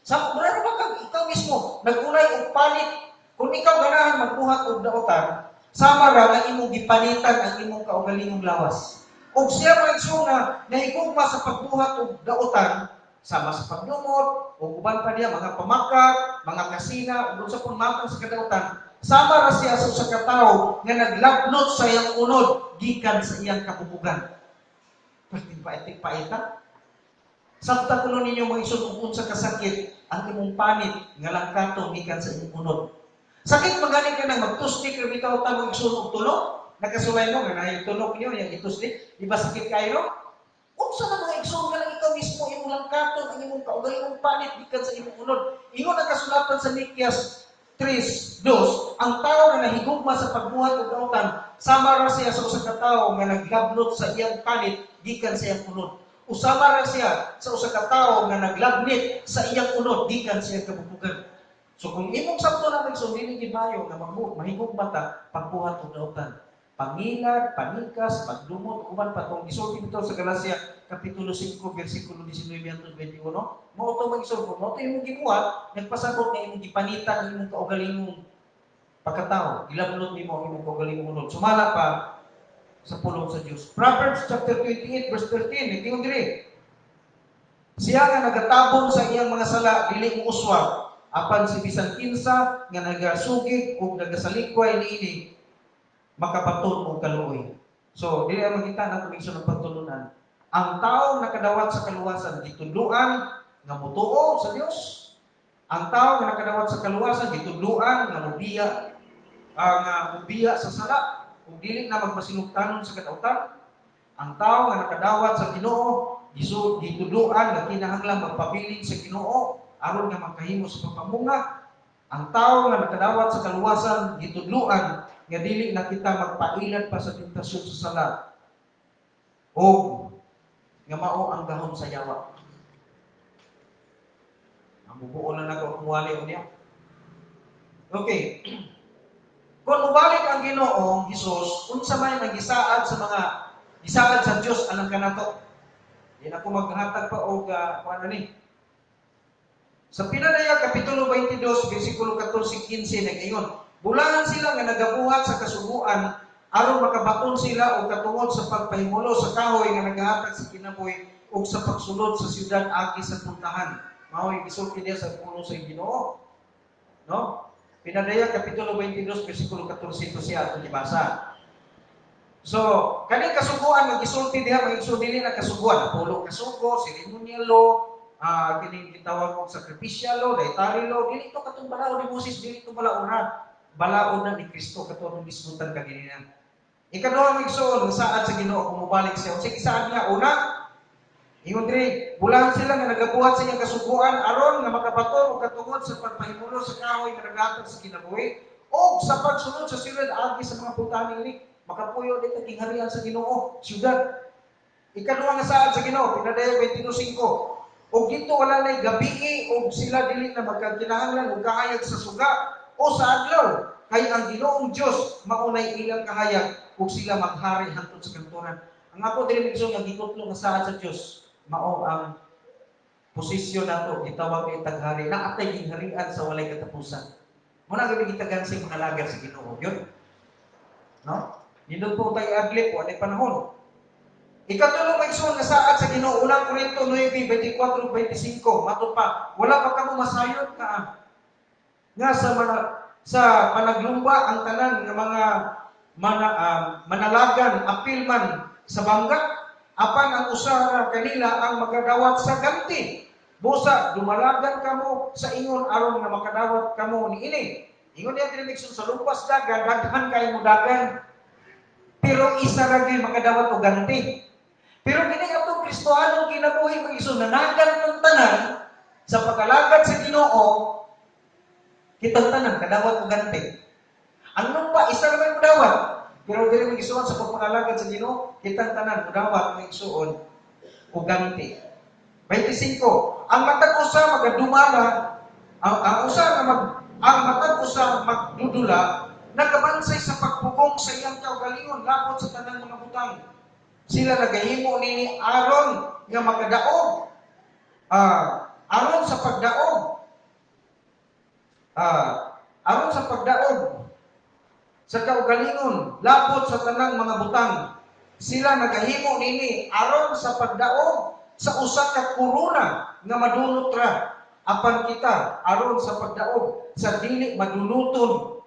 Sa mura ba kang ikaw mismo, nagunay og panit, kung ikaw ganahan magbuhat og daotan, sama ra nga imong gipanitan ang imong kaugalingong lawas. O siya nagsun nga nahigugma sa pagbuhat og daotan, sama sa pagdumot, o uban pa niya, mga pamakat, mga kasina, o sa pagmatang sa kadautan, sama ra siya sa usa ka tawo nga naglapnot sa iyang unod, gikan sa iyang kabubugan. Pwede paitik-paita? Sabta kuno ninyo mga isod kung sa kasakit, ang imong panit, nga langkato, gikan sa imong unod. Sakit magaling ka nang magtustik, bitaw ta mag isod og tulog, nakasulay mo, nga nahing tulog niyo, yung itustik, di ba sakit kayo? Kung sa mga igsoon ka lang ikaw mismo, imong langkaton, ang imong kaugalingong panit, gikan sa imong unod. Ingon ang kasulatan sa Mikyas 3:2, ang tao na nahigugma sa pagbuhat og daotan, sama ra siya sa usa ka tawo nga naglabnot sa iyang panit, gikan sa iyang unod. Usama ra siya sa usa ka tawo nga naglabnit sa iyang unod, gikan sa iyang kabubugan. So kung imong sabto na magsun, dili gibayo nga mahigugma ta pagbuhat og daotan. Pangilad, panikas, pagdumot, uban pa itong isulti dito sa Galacia, Kapitulo 5, versikulo 19 hangtod 21. Mao ito mag-isulti, mao ito yung gibuhat, nagpasabot na imong gipanitan ang imong kaugalingong pagkatao. Ilabnot mo ang imong kaugalingong unod. Sumala pa sa pulong sa Diyos. Proverbs chapter 28, verse 13, nagtingog diri. Siya nga nagatabon sa iyang mga sala, dili mo uswag. Apan si bisan kinsa nga nagasugig ug nagasalikway niini, makapaton o kaluoy. So, dili ang makita na komisyon ng pagtulunan. Ang tao nakadawat sa kaluwasan, gitudluan nga mutuo sa Dios. Ang tao nga nakadawat sa kaluwasan, gitudluan nga mubiya sa sala, kung dili na magpasinugtanon sa katautan. Ang tao nga nakadawat sa Ginoo, gitudluan nga kinahanglan magpabiling sa Ginoo aron nga makahimo sa pagpamunga. Ang tao nga nakadawat sa kaluwasan, gitudluan nga dili na kita magpailan pa sa tentasyon sa sala o nga mao ang gahom sa yawa. Ang bubuo na nako kumuwali niya. Okay. Kung mubalik ang Ginoong Hesus, unsa may nagisaad sa Dios anang kanato. Di na ko maghatag pa og paano ni. Sa Pinadaya kapitulo 22 bersikulo 14-15 nag-ingon, bulangan sila nga nagabuhat sa kasuguan aron makabaton sila og katungod sa pagpahimulo sa kahoy nga nagahatag sa kinabuhi ug sa pagsulod sa siyudad agi sa puntahan. Mao'y gisulti diya sa puno sa Ginoo. No? Pinadaya kapitulo 22 bersikulo 14 ito siya atong gibasa. So, kaning kasuguan nga gisulti diha mga igsoon dili na kasuguan, pulo kasugo, ceremonial law, kining gitawag og sacrificial law, dietary law, dili to katong balaod ni Moses, dili to balaod balaod na ni Kristo katong bisgutan kanina. Ikaduha magsuon saad sa Ginoo kung mobalik siya. Sige saad niya una, ingon diri, bulan sila nga nagabuhat sa iyang kasuguan aron nga makabaton og katungod sa pagpahimulo sa kahoy nga nagahatag sa kinabuhi o sa pagsunod sa siyudad agi sa mga putaning ini, makapuyo dito kingharian sa Ginoo, siyudad. Ikaduha nga saad sa Ginoo, Pinadaya 22:5. O gito wala na'y gabi o sila dili na magkakinahanglan o kaayag sa suga o sa adlaw. kay ang Ginoong Dios maunay ilang kahayag ug sila maghari hangtod sa kanturan. Ang ako diri igsoon nga gikutlo nga saad sa Dios mao ang posisyon nato gitawag kay taghari na atay gingharian sa walay katapusan. Muna gyud gitagan sa mga lagad sa Ginoo yun. No? Nindot po tayo agli po anay panahon. Ikatulong igsoon nga saad sa Ginoo unang Korinto 9:24-25 matud pa wala pa kamo masayod ka nga sa panaglumba ang tanan ng mga manalagan apil man sa bangga apan ang usa kanila ang magadawat sa ganti busa dumalagan kamo sa ingon aron nga makadawat kamo niini ingon niya dinigson sa lupas dagan daghan kay mo dagan pero isa ra gyud makadawat og ganti pero kini atong Kristohanong kinabuhi mag-igsoon nanagan ng tanan sa pagkalagad sa Ginoo kitang tanan kadawat og ganti. Ang lupa isa ra may kadawat. Pero dili mo igsuon sa pagpangalagad sa Ginoo, kitang tanan kadawat may igsuon og ganti. 25. Ang matag usa magadumala, ang matag usa magdudula nagabansay sa pagpugong sa iyang kaugalingon labot sa tanang mga butang. Sila nagahimo nini aron nga makadaog. Aron sa pagdaog aron sa pagdaog sa kaugalingon labot sa tanang mga butang sila nagahimo nini aron sa pagdaog sa usa ka korona nga madunot ra apan kita aron sa pagdaog sa dili madunuton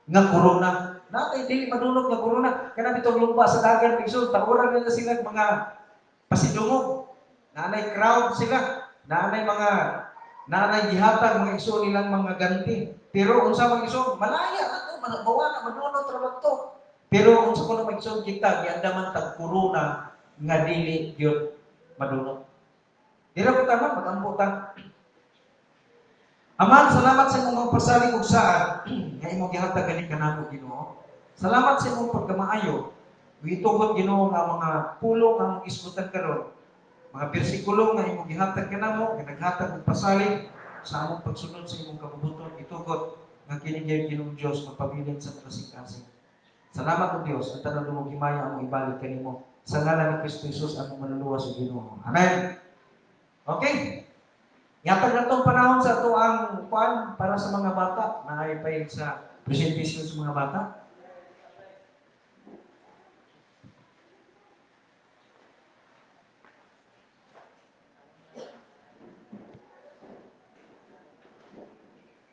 nga korona natay dili madunot nga korona kana bitong lumba sa dagan pigsul taoran nila sila mga pasidungog nanay crowd sila nanay gihatag mga igsoon nilang mga ganti. Pero unsa mga igsoon, malaya ato, manabawa na madunot ra to. Pero unsa kuno mga igsoon kita giandaman tag korona nga dili gyud madunot. Dira ko tama magampo ta. Aman, salamat sa imong pasalig ug saad nga imong gihatag kani kanako Ginoo. Salamat sa imong pagkamaayo. Gitugot Ginoo nga mga pulong nga imong isgutan karon. Mga bersikulo nga imong gihatag kanamo, nga naghatag og pasalig sa among pagsunod sa imong kabubuton itugot nga kini gyud Ginoong Dios magpabilin sa kasing-kasing. Salamat o Dios at tanang dumong himaya among ibalik kanimo sa ngalan ni Kristo Jesus among manluluwas sa Ginoo. Amen. Okay. Yatag na itong panahon sa ito ang para sa mga bata na ay sa presentation sa mga bata.